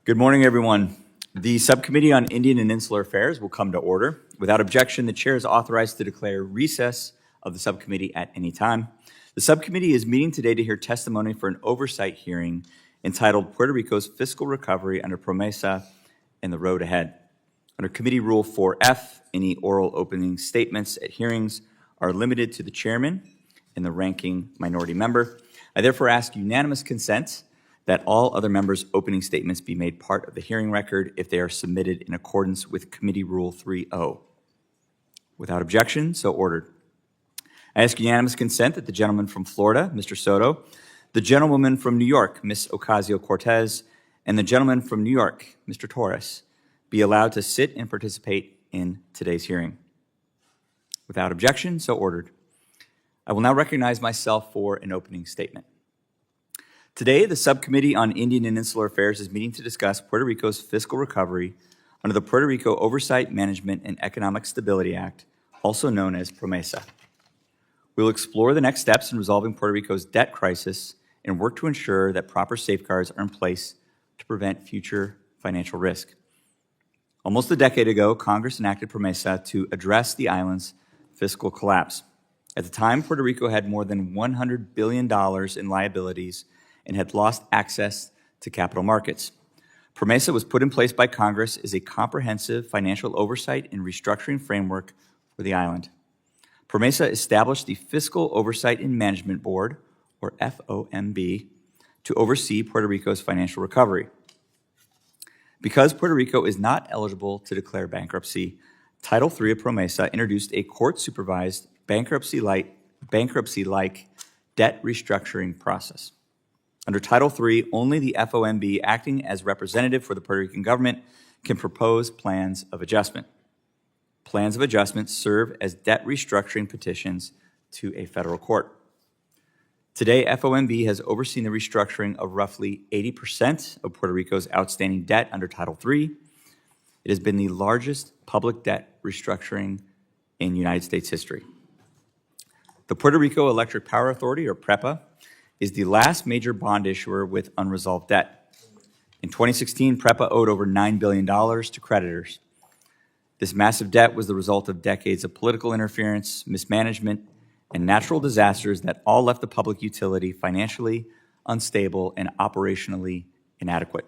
Good morning, everyone. The Subcommittee on Indian and Insular Affairs will come to order. Without objection, the chair is authorized to declare recess of the subcommittee at any time. The subcommittee is meeting today to hear testimony for an oversight hearing entitled Puerto Rico's Fiscal Recovery under PROMESA and the Road Ahead. Under Committee Rule 4F, any oral opening statements at hearings are limited to the chairman and the ranking minority member. I therefore ask unanimous consent that all other members' opening statements be made part of the hearing record if they are submitted in accordance with Committee Rule 3.0. Without objection, so ordered. I ask unanimous consent that the gentleman from Florida, Mr. Soto, the gentlewoman from New York, Ms. Ocasio-Cortez, and the gentleman from New York, Mr. Torres, be allowed to sit and participate in today's hearing. Without objection, so ordered. I will now recognize myself for an opening statement. Today, the Subcommittee on Indian and Insular Affairs is meeting to discuss Puerto Rico's fiscal recovery under the Puerto Rico Oversight, Management, and Economic Stability Act, also known as PROMESA. We'll explore the next steps in resolving Puerto Rico's debt crisis and work to ensure that proper safeguards are in place to prevent future financial risk. Almost a decade ago, Congress enacted PROMESA to address the island's fiscal collapse. At the time, Puerto Rico had more than $100 billion in liabilities and had lost access to capital markets. PROMESA was put in place by Congress as a comprehensive financial oversight and restructuring framework for the island. PROMESA established the Fiscal Oversight and Management Board, or FOMB, to oversee Puerto Rico's financial recovery. Because Puerto Rico is not eligible to declare bankruptcy, Title III of PROMESA introduced a court-supervised bankruptcy-like debt restructuring process. Under Title III, only the FOMB, acting as representative for the Puerto Rican government, can propose plans of adjustment. Plans of adjustment serve as debt restructuring petitions to a federal court. Today, FOMB has overseen the restructuring of roughly 80% of Puerto Rico's outstanding debt under Title III. It has been the largest public debt restructuring in United States history. The Puerto Rico Electric Power Authority, or PREPA, is the last major bond issuer with unresolved debt. In 2016, PREPA owed over $9 billion to creditors. This massive debt was the result of decades of political interference, mismanagement, and natural disasters that all left the public utility financially unstable and operationally inadequate.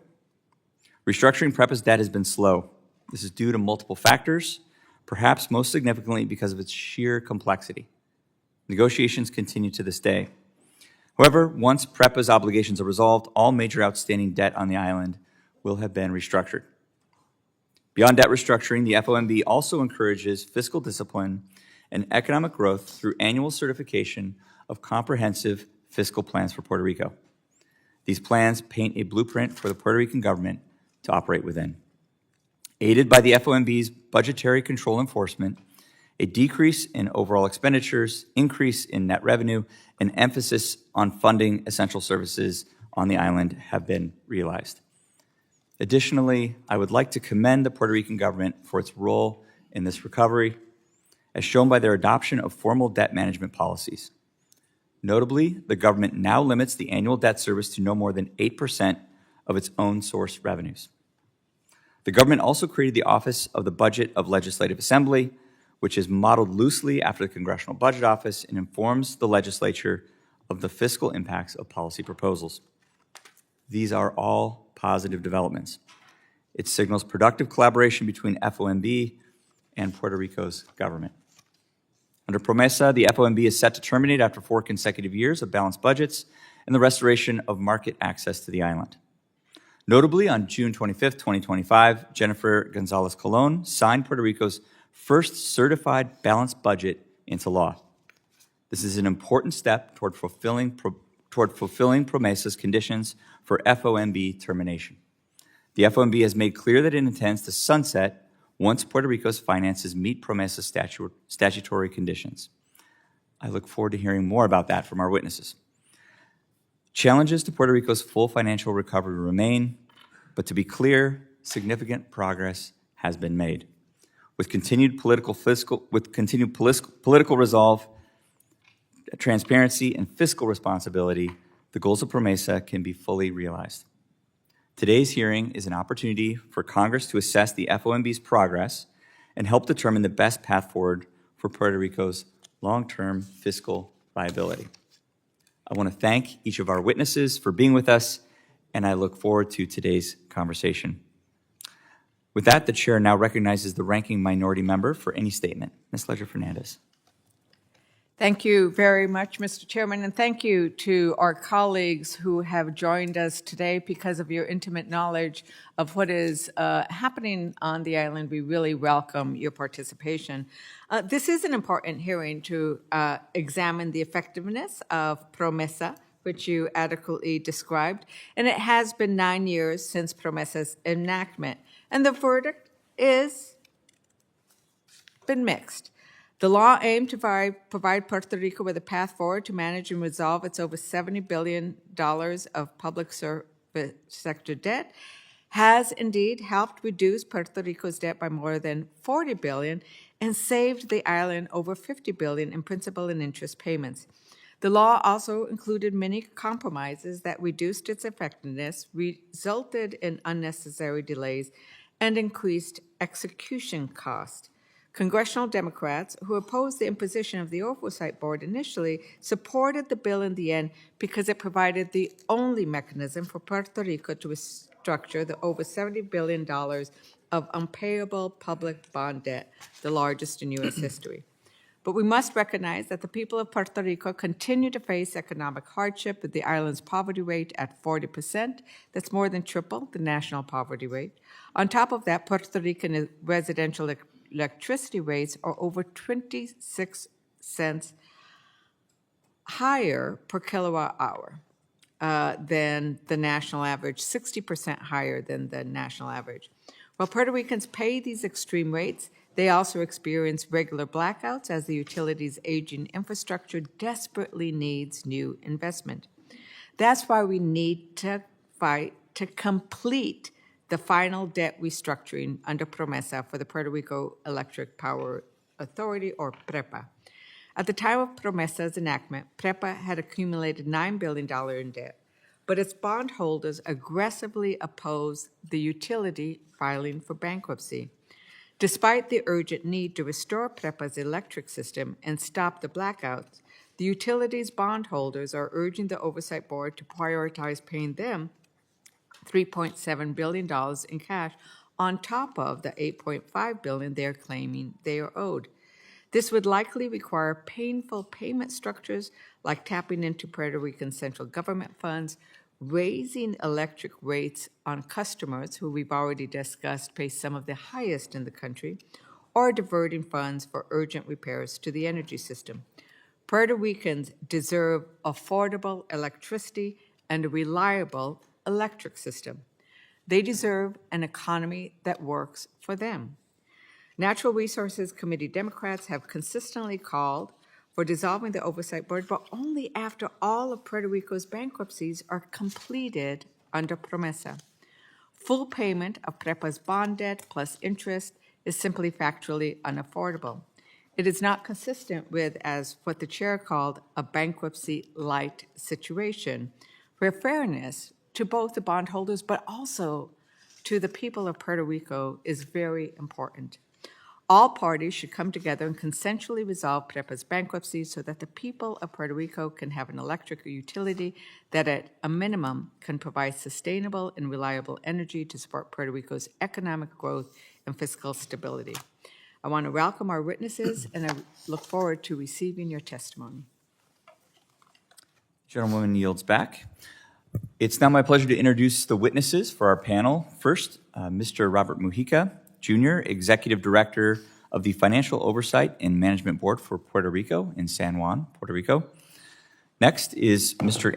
Restructuring PREPA's debt has been slow. This is due to multiple factors, perhaps most significantly because of its sheer complexity. Negotiations continue to this day. However, once PREPA's obligations are resolved, all major outstanding debt on the island will have been restructured. Beyond debt restructuring, the FOMB also encourages fiscal discipline and economic growth through annual certification of comprehensive fiscal plans for Puerto Rico. These plans paint a blueprint for the Puerto Rican government to operate within. Aided by the FOMB's budgetary control enforcement, a decrease in overall expenditures, increase in net revenue, and emphasis on funding essential services on the island have been realized. Additionally, I would like to commend the Puerto Rican government for its role in this recovery, as shown by their adoption of formal debt management policies. Notably, the government now limits the annual debt service to no more than 8% of its own source revenues. The government also created the Office of the Budget of Legislative Assembly, which is modeled loosely after the Congressional Budget Office and informs the legislature of the fiscal impacts of policy proposals. These are all positive developments. It signals productive collaboration between FOMB and Puerto Rico's government. Under PROMESA, the FOMB is set to terminate after 4 consecutive years of balanced budgets and the restoration of market access to the island. Notably, on June 25, 2025, Jennifer Gonzalez Colon signed Puerto Rico's first certified balanced budget into law. This is an important step toward fulfilling PROMESA's conditions for FOMB termination. The FOMB has made clear that it intends to sunset once Puerto Rico's finances meet PROMESA's statutory conditions. I look forward to hearing more about that from our witnesses. Challenges to Puerto Rico's full financial recovery remain, but to be clear, significant progress has been made. With continued political resolve, transparency, and fiscal responsibility, the goals of PROMESA can be fully realized. Today's hearing is an opportunity for Congress to assess the FOMB's progress and help determine the best path forward for Puerto Rico's long-term fiscal viability. I want to thank each of our witnesses for being with us, and I look forward to today's conversation. With that, the chair now recognizes the ranking minority member for any statement. Ms. Ledger-Fernandez. Thank you very much, Mr. Chairman, and thank you to our colleagues who have joined us today because of your intimate knowledge of what is happening on the island. We really welcome your participation. This is an important hearing to examine the effectiveness of PROMESA, which you adequately described, and it has been 9 years since PROMESA's enactment, and the verdict is been mixed. The law aimed to provide Puerto Rico with a path forward to manage and resolve its over $70 billion of public service sector debt, has indeed helped reduce Puerto Rico's debt by more than $40 billion and saved the island over $50 billion in principal and interest payments. The law also included many compromises that reduced its effectiveness, resulted in unnecessary delays, and increased execution costs. Congressional Democrats, who opposed the imposition of the Oversight Board initially, supported the bill in the end because it provided the only mechanism for Puerto Rico to restructure the over $70 billion of unpayable public bond debt, the largest in U.S. history. But we must recognize that the people of Puerto Rico continue to face economic hardship, with the island's poverty rate at 40%. That's more than triple the national poverty rate. On top of that, Puerto Rican residential electricity rates are over 26 cents higher per kilowatt hour than the national average, 60% higher than the national average. While Puerto Ricans pay these extreme rates, they also experience regular blackouts as the utility's aging infrastructure desperately needs new investment. That's why we need to fight to complete the final debt restructuring under PROMESA for the Puerto Rico Electric Power Authority, or PREPA. At the time of PROMESA's enactment, PREPA had accumulated $9 billion in debt, but its bondholders aggressively opposed the utility filing for bankruptcy. Despite the urgent need to restore PREPA's electric system and stop the blackouts, the utility's bondholders are urging the Oversight Board to prioritize paying them $3.7 billion in cash on top of the $8.5 billion they're claiming they are owed. This would likely require painful payment structures like tapping into Puerto Rican central government funds, raising electric rates on customers who we've already discussed pay some of the highest in the country, or diverting funds for urgent repairs to the energy system. Puerto Ricans deserve affordable electricity and a reliable electric system. They deserve an economy that works for them. Natural Resources Committee Democrats have consistently called for dissolving the Oversight Board, but only after all of Puerto Rico's bankruptcies are completed under PROMESA. Full payment of PREPA's bond debt plus interest is simply factually unaffordable. It is not consistent with, as what the chair called, a bankruptcy-light situation, where fairness to both the bondholders but also to the people of Puerto Rico is very important. All parties should come together and consensually resolve PREPA's bankruptcy so that the people of Puerto Rico can have an electric utility that at a minimum can provide sustainable and reliable energy to support Puerto Rico's economic growth and fiscal stability. I want to welcome our witnesses, and I look forward to receiving your testimony. Gentlewoman yields back. It's now my pleasure to introduce the witnesses for our panel. First, Mr. Robert Mujica, Jr., Executive Director of the Financial Oversight and Management Board for Puerto Rico in San Juan, Puerto Rico. Next is Dr.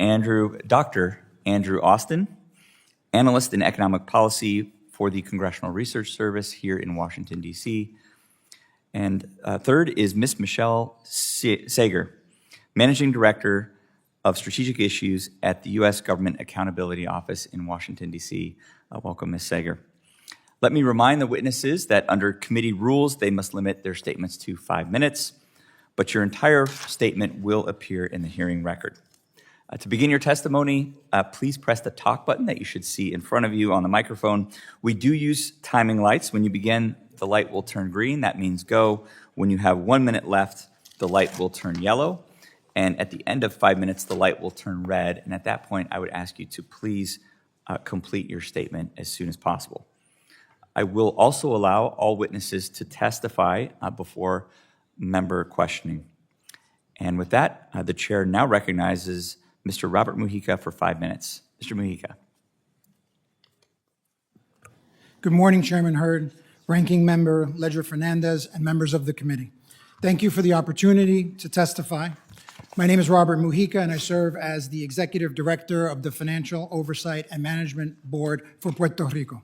Andrew Austin, Analyst in Economic Policy for the Congressional Research Service here in Washington, D.C. And third is Ms. Michelle Sager, Managing Director of Strategic Issues at the U.S. Government Accountability Office in Washington, D.C. Welcome, Ms. Sager. Let me remind the witnesses that under committee rules, they must limit their statements to 5 minutes, but your entire statement will appear in the hearing record. To begin your testimony, please press the talk button that you should see in front of you on the microphone. We do use timing lights. When you begin, the light will turn green. That means go. When you have 1 minute left, the light will turn yellow. And at the end of 5 minutes, the light will turn red. And at that point, I would ask you to please complete your statement as soon as possible. I will also allow all witnesses to testify before member questioning. And with that, the chair now recognizes Mr. Robert Mujica for 5 minutes. Mr. Mujica. Good morning, Chairman Hurd, Ranking Member Ledger-Fernandez, and members of the committee. Thank you for the opportunity to testify. My name is Robert Mujica, and I serve as the Executive Director of the Financial Oversight and Management Board for Puerto Rico.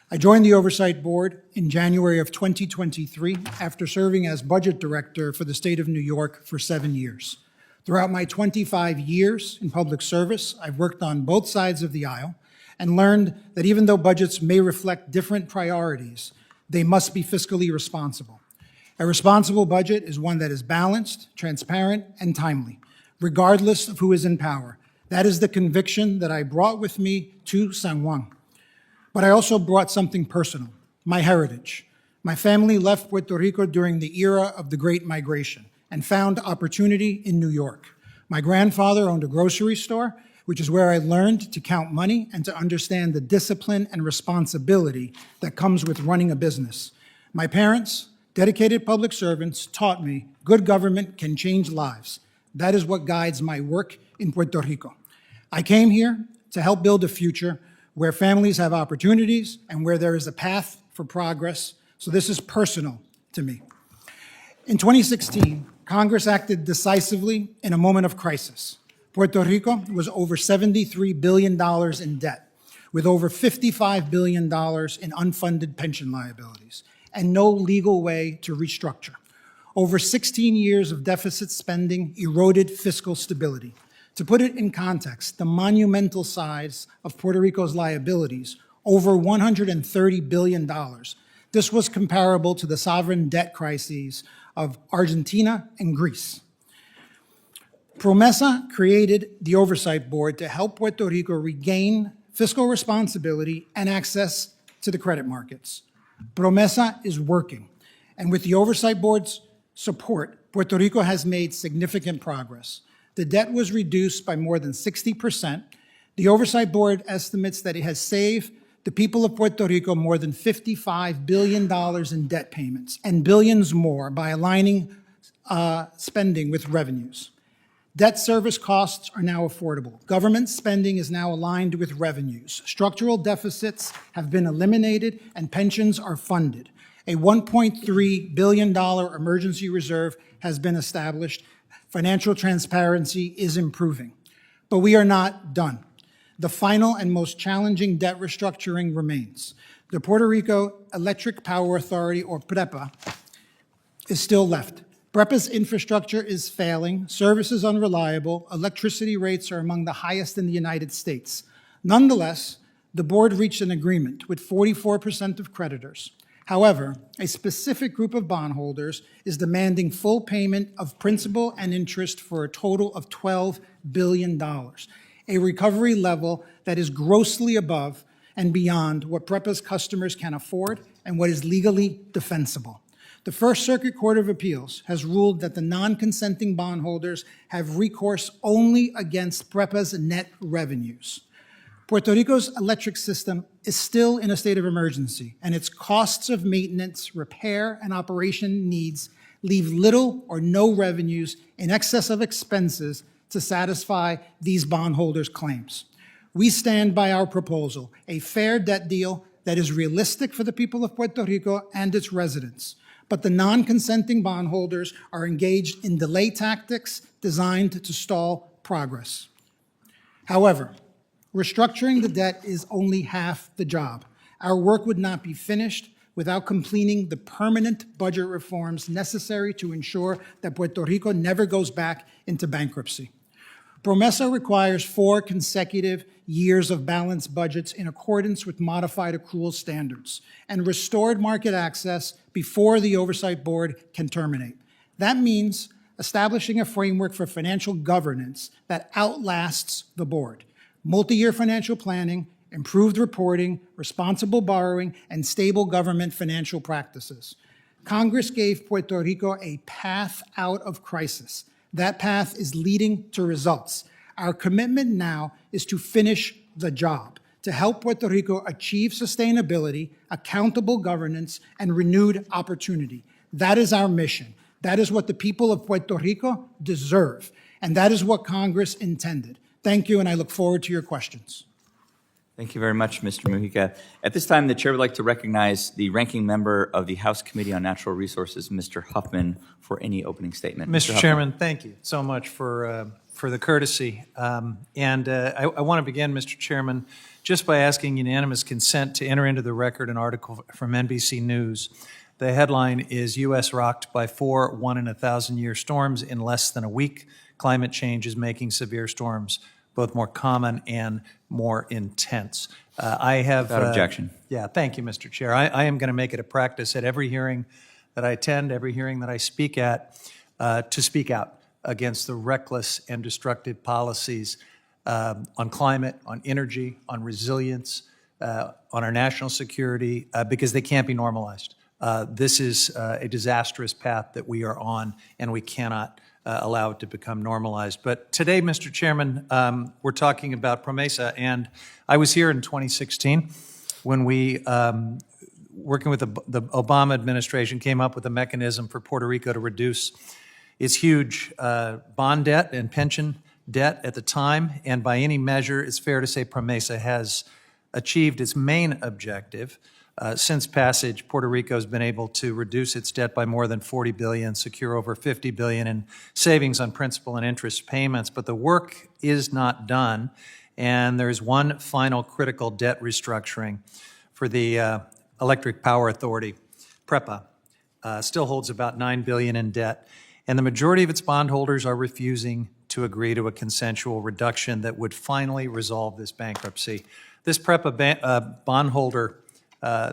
I joined the Oversight Board in January of 2023 after serving as Budget Director for the state of New York for 7 years. Throughout my 25 years in public service, I've worked on both sides of the aisle and learned that even though budgets may reflect different priorities, they must be fiscally responsible. A responsible budget is one that is balanced, transparent, and timely, regardless of who is in power. That is the conviction that I brought with me to San Juan. But I also brought something personal, my heritage. My family left Puerto Rico during the era of the Great Migration and found opportunity in New York. My grandfather owned a grocery store, which is where I learned to count money and to understand the discipline and responsibility that comes with running a business. My parents, dedicated public servants, taught me good government can change lives. That is what guides my work in Puerto Rico. I came here to help build a future where families have opportunities and where there is a path for progress. So this is personal to me. In 2016, Congress acted decisively in a moment of crisis. Puerto Rico was over $73 billion in debt, with over $55 billion in unfunded pension liabilities, and no legal way to restructure. Over 16 years of deficit spending eroded fiscal stability. To put it in context, the monumental size of Puerto Rico's liabilities, over $130 billion. This was comparable to the sovereign debt crises of Argentina and Greece. PROMESA created the Oversight Board to help Puerto Rico regain fiscal responsibility and access to the credit markets. PROMESA is working, and with the Oversight Board's support, Puerto Rico has made significant progress. The debt was reduced by more than 60%. The Oversight Board estimates that it has saved the people of Puerto Rico more than $55 billion in debt payments and billions more by aligning spending with revenues. Debt service costs are now affordable. Government spending is now aligned with revenues. Structural deficits have been eliminated and pensions are funded. A $1.3 billion emergency reserve has been established. Financial transparency is improving. But we are not done. The final and most challenging debt restructuring remains. The Puerto Rico Electric Power Authority, or PREPA, is still left. PREPA's infrastructure is failing, service is unreliable, electricity rates are among the highest in the United States. Nonetheless, the board reached an agreement with 44% of creditors. However, a specific group of bondholders is demanding full payment of principal and interest for a total of $12 billion, a recovery level that is grossly above and beyond what PREPA's customers can afford and what is legally defensible. The First Circuit Court of Appeals has ruled that the non-consenting bondholders have recourse only against PREPA's net revenues. Puerto Rico's electric system is still in a state of emergency, and its costs of maintenance, repair, and operation needs leave little or no revenues in excess of expenses to satisfy these bondholders' claims. We stand by our proposal, a fair debt deal that is realistic for the people of Puerto Rico and its residents. But the non-consenting bondholders are engaged in delay tactics designed to stall progress. However, restructuring the debt is only half the job. Our work would not be finished without completing the permanent budget reforms necessary to ensure that Puerto Rico never goes back into bankruptcy. PROMESA requires 4 consecutive years of balanced budgets in accordance with modified accrual standards and restored market access before the Oversight Board can terminate. That means establishing a framework for financial governance that outlasts the board. Multi-year financial planning, improved reporting, responsible borrowing, and stable government financial practices. Congress gave Puerto Rico a path out of crisis. That path is leading to results. Our commitment now is to finish the job, to help Puerto Rico achieve sustainability, accountable governance, and renewed opportunity. That is our mission. That is what the people of Puerto Rico deserve, and that is what Congress intended. Thank you, and I look forward to your questions. Thank you very much, Mr. Mujica. At this time, the chair would like to recognize the ranking member of the House Committee on Natural Resources, Mr. Huffman, for any opening statement. Mr. Chairman, thank you so much for the courtesy. I want to begin, Mr. Chairman, just by asking unanimous consent to enter into the record an article from NBC News. The headline is U.S. rocked by 4 one-in-a-thousand-year storms in less than a week. Climate change is making severe storms both more common and more intense. I have... Without objection. Yeah, thank you, Mr. Chair. I am going to make it a practice at every hearing that I attend, every hearing that I speak at, to speak out against the reckless and destructive policies on climate, on energy, on resilience, on our national security, because they can't be normalized. This is a disastrous path that we are on, and we cannot allow it to become normalized. But today, Mr. Chairman, we're talking about PROMESA, and I was here in 2016 when we, working with the Obama administration, came up with a mechanism for Puerto Rico to reduce its huge bond debt and pension debt at the time, and by any measure, it's fair to say PROMESA has achieved its main objective. Since passage, Puerto Rico has been able to reduce its debt by more than $40 billion, secure over $50 billion in savings on principal and interest payments, but the work is not done, and there's one final critical debt restructuring for the Electric Power Authority, PREPA, still holds about $9 billion in debt, and the majority of its bondholders are refusing to agree to a consensual reduction that would finally resolve this bankruptcy. This PREPA bondholder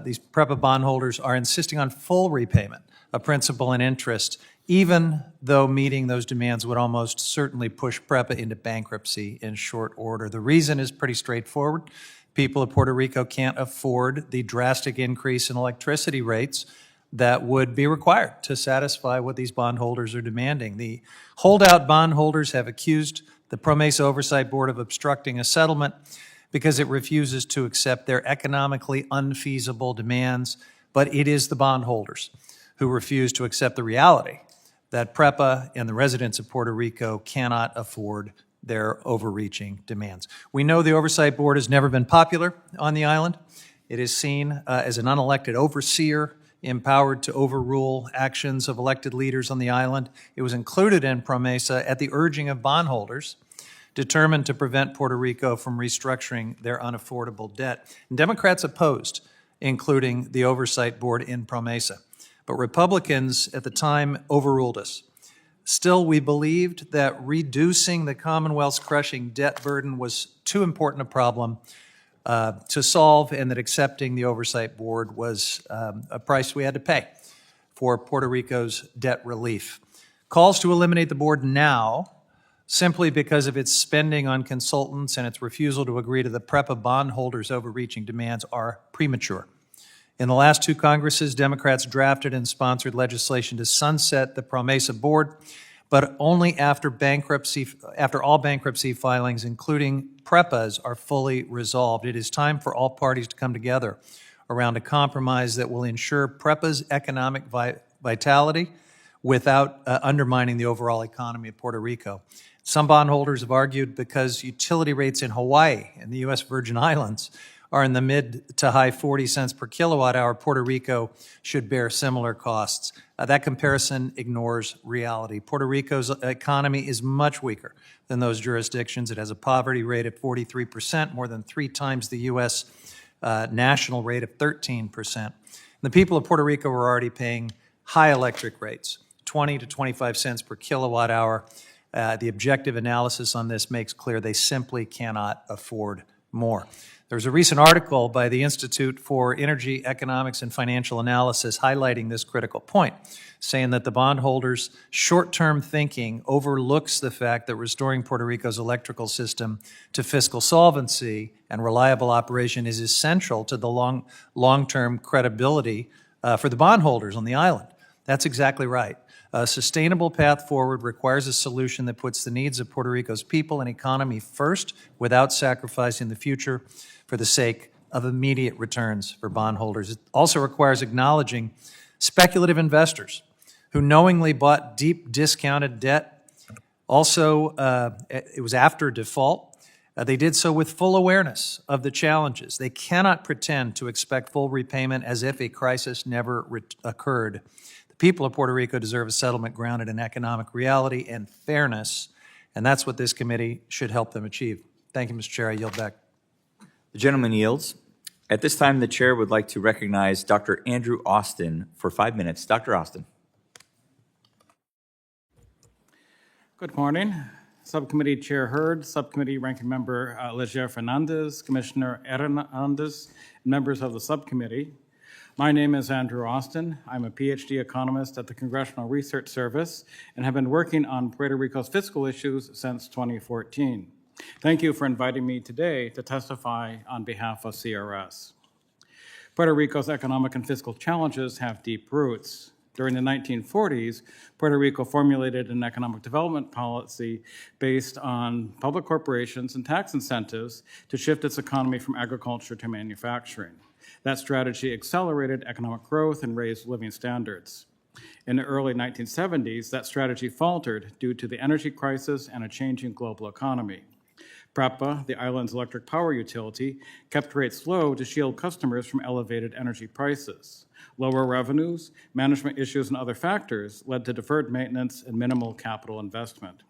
These PREPA bondholders are insisting on full repayment of principal and interest, even though meeting those demands would almost certainly push PREPA into bankruptcy in short order. The reason is pretty straightforward. People of Puerto Rico can't afford the drastic increase in electricity rates that would be required to satisfy what these bondholders are demanding. The holdout bondholders have accused the PROMESA Oversight Board of obstructing a settlement because it refuses to accept their economically unfeasible demands, but it is the bondholders who refuse to accept the reality that PREPA and the residents of Puerto Rico cannot afford their overreaching demands. We know the Oversight Board has never been popular on the island. It is seen as an unelected overseer, empowered to overrule actions of elected leaders on the island. It was included in PROMESA at the urging of bondholders determined to prevent Puerto Rico from restructuring their unaffordable debt. And Democrats opposed including the Oversight Board in PROMESA, but Republicans at the time overruled us. Still, we believed that reducing the Commonwealth's crushing debt burden was too important a problem to solve, and that accepting the Oversight Board was a price we had to pay for Puerto Rico's debt relief. Calls to eliminate the board now, simply because of its spending on consultants and its refusal to agree to the PREPA bondholders' overreaching demands, are premature. In the last two Congresses, Democrats drafted and sponsored legislation to sunset the PROMESA board, but only after all bankruptcy filings, including PREPA's, are fully resolved. It is time for all parties to come together around a compromise that will ensure PREPA's economic vitality without undermining the overall economy of Puerto Rico. Some bondholders have argued because utility rates in Hawaii and the U.S. Virgin Islands are in the mid to high 40 cents per kilowatt hour, Puerto Rico should bear similar costs. That comparison ignores reality. Puerto Rico's economy is much weaker than those jurisdictions. It has a poverty rate of 43%, more than 3 times the U.S. National rate of 13%. And the people of Puerto Rico are already paying high electric rates, 20 to 25 cents per kilowatt hour. The objective analysis on this makes clear they simply cannot afford more. There was a recent article by the Institute for Energy, Economics, and Financial Analysis highlighting this critical point, saying that the bondholders' short-term thinking overlooks the fact that restoring Puerto Rico's electrical system to fiscal solvency and reliable operation is essential to the long-term credibility for the bondholders on the island. That's exactly right. A sustainable path forward requires a solution that puts the needs of Puerto Rico's people and economy first without sacrificing the future for the sake of immediate returns for bondholders. It also requires acknowledging speculative investors who knowingly bought deep discounted debt. Also, it was after default. They did so with full awareness of the challenges. They cannot pretend to expect full repayment as if a crisis never occurred. The people of Puerto Rico deserve a settlement grounded in economic reality and fairness, and that's what this committee should help them achieve. Thank you, Mr. Chair. I yield back. The gentleman yields. At this time, the chair would like to recognize Dr. Andrew Austin for 5 minutes. Dr. Austin. Good morning. Subcommittee Chair Hurd, Subcommittee Ranking Member Leger Fernandez, Commissioner Hernandez, and members of the subcommittee. My name is Andrew Austin. I'm a PhD economist at the Congressional Research Service and have been working on Puerto Rico's fiscal issues since 2014. Thank you for inviting me today to testify on behalf of CRS. Puerto Rico's economic and fiscal challenges have deep roots. During the 1940s, Puerto Rico formulated an economic development policy based on public corporations and tax incentives to shift its economy from agriculture to manufacturing. That strategy accelerated economic growth and raised living standards. In the early 1970s, that strategy faltered due to the energy crisis and a changing global economy. PREPA, the island's electric power utility, kept rates low to shield customers from elevated energy prices. Lower revenues, management issues, and other factors led to deferred maintenance and minimal capital investment.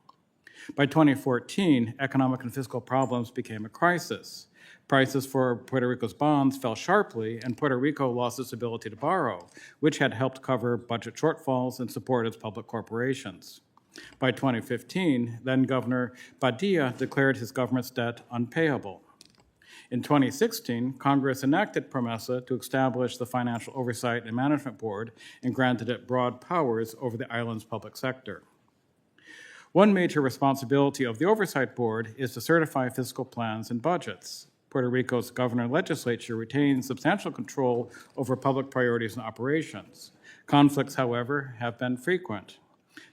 By 2014, economic and fiscal problems became a crisis. Prices for Puerto Rico's bonds fell sharply, and Puerto Rico lost its ability to borrow, which had helped cover budget shortfalls and support its public corporations. By 2015, then-Governor Padilla declared his government's debt unpayable. In 2016, Congress enacted PROMESA to establish the Financial Oversight and Management Board and granted it broad powers over the island's public sector. One major responsibility of the Oversight Board is to certify fiscal plans and budgets. Puerto Rico's governor and legislature retain substantial control over public priorities and operations. Conflicts, however, have been frequent.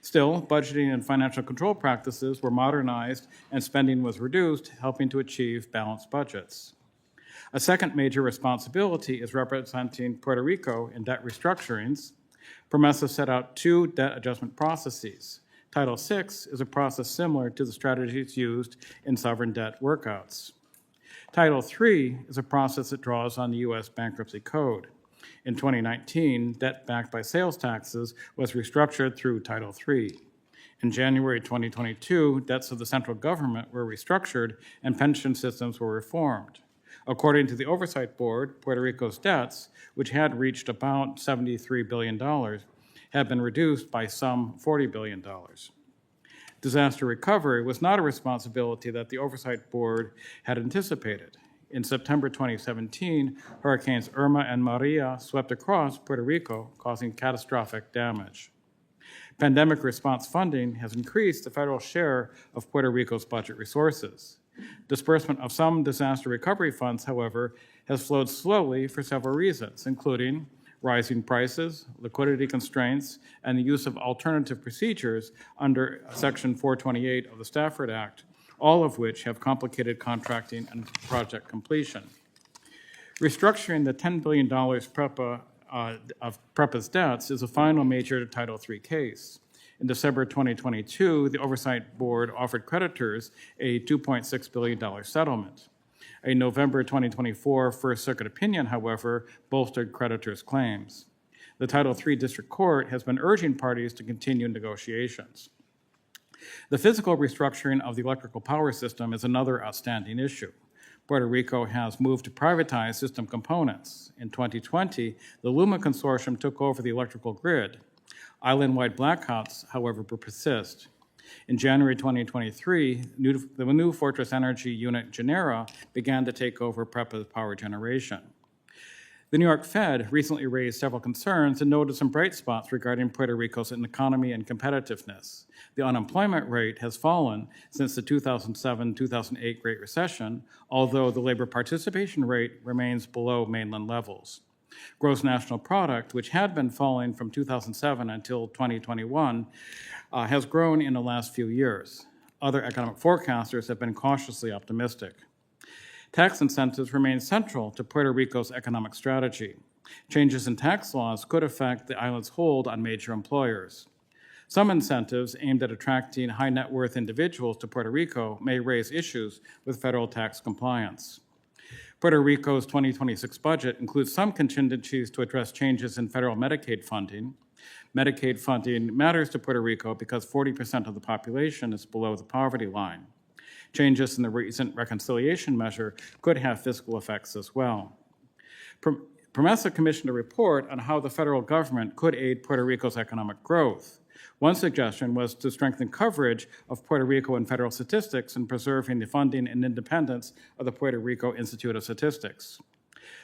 Still, budgeting and financial control practices were modernized and spending was reduced, helping to achieve balanced budgets. A second major responsibility is representing Puerto Rico in debt restructurings. PROMESA set out 2 debt adjustment processes. Title VI is a process similar to the strategies used in sovereign debt workouts. Title III is a process that draws on the U.S. Bankruptcy Code. In 2019, debt backed by sales taxes was restructured through Title III. In January 2022, debts of the central government were restructured and pension systems were reformed. According to the Oversight Board, Puerto Rico's debts, which had reached about $73 billion, have been reduced by some $40 billion. Disaster recovery was not a responsibility that the Oversight Board had anticipated. In September 2017, Hurricanes Irma and Maria swept across Puerto Rico, causing catastrophic damage. Pandemic response funding has increased the federal share of Puerto Rico's budget resources. Disbursement of some disaster recovery funds, however, has flowed slowly for several reasons, including rising prices, liquidity constraints, and the use of alternative procedures under Section 428 of the Stafford Act, all of which have complicated contracting and project completion. Restructuring the $10 billion of PREPA's debts is a final major Title III case. In December 2022, the Oversight Board offered creditors a $2.6 billion settlement. A November 2024 First Circuit opinion, however, bolstered creditors' claims. The Title III District Court has been urging parties to continue negotiations. The physical restructuring of the electrical power system is another outstanding issue. Puerto Rico has moved to privatize system components. In 2020, the LUMA Consortium took over the electrical grid. Island-wide blackouts, however, persist. In January 2023, the new Fortress Energy unit Genera began to take over PREPA's power generation. The New York Fed recently raised several concerns and noted some bright spots regarding Puerto Rico's economy and competitiveness. The unemployment rate has fallen since the 2007-2008 Great Recession, although the labor participation rate remains below mainland levels. Gross national product, which had been falling from 2007 until 2021, has grown in the last few years. Other economic forecasters have been cautiously optimistic. Tax incentives remain central to Puerto Rico's economic strategy. Changes in tax laws could affect the island's hold on major employers. Some incentives aimed at attracting high net worth individuals to Puerto Rico may raise issues with federal tax compliance. Puerto Rico's 2026 budget includes some contingencies to address changes in federal Medicaid funding. Medicaid funding matters to Puerto Rico because 40% of the population is below the poverty line. Changes in the recent reconciliation measure could have fiscal effects as well. PROMESA commissioned a report on how the federal government could aid Puerto Rico's economic growth. One suggestion was to strengthen coverage of Puerto Rico in federal statistics and preserving the funding and independence of the Puerto Rico Institute of Statistics.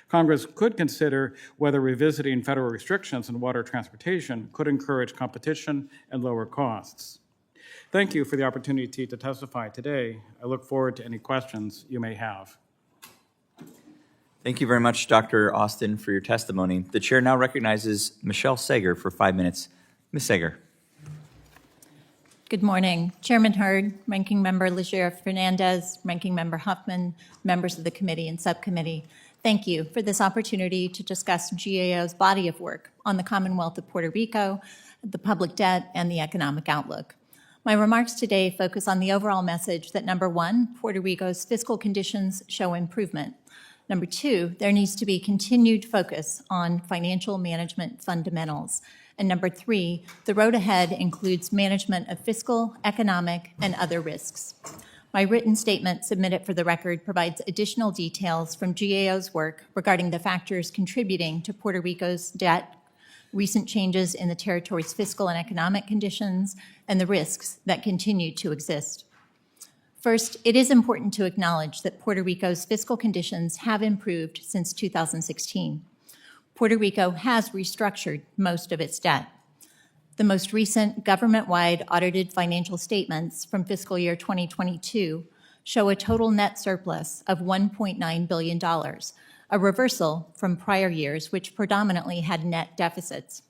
Congress could consider whether revisiting federal restrictions on water transportation could encourage competition and lower costs. Thank you for the opportunity to testify today. I look forward to any questions you may have. Thank you very much, Dr. Austin, for your testimony. The chair now recognizes Michelle Sager for 5 minutes. Ms. Sager. Good morning. Chairman Hurd, Ranking Member Leger Fernandez, Ranking Member Huffman, members of the committee and subcommittee. Thank you for this opportunity to discuss GAO's body of work on the Commonwealth of Puerto Rico, the public debt, and the economic outlook. My remarks today focus on the overall message that, number one, Puerto Rico's fiscal conditions show improvement. Number two, there needs to be continued focus on financial management fundamentals. And number three, the road ahead includes management of fiscal, economic, and other risks. My written statement submitted for the record provides additional details from GAO's work regarding the factors contributing to Puerto Rico's debt, recent changes in the territory's fiscal and economic conditions, and the risks that continue to exist. First, it is important to acknowledge that Puerto Rico's fiscal conditions have improved since 2016. Puerto Rico has restructured most of its debt. The most recent government-wide audited financial statements from fiscal year 2022 show a total net surplus of $1.9 billion, a reversal from prior years, which predominantly had net deficits.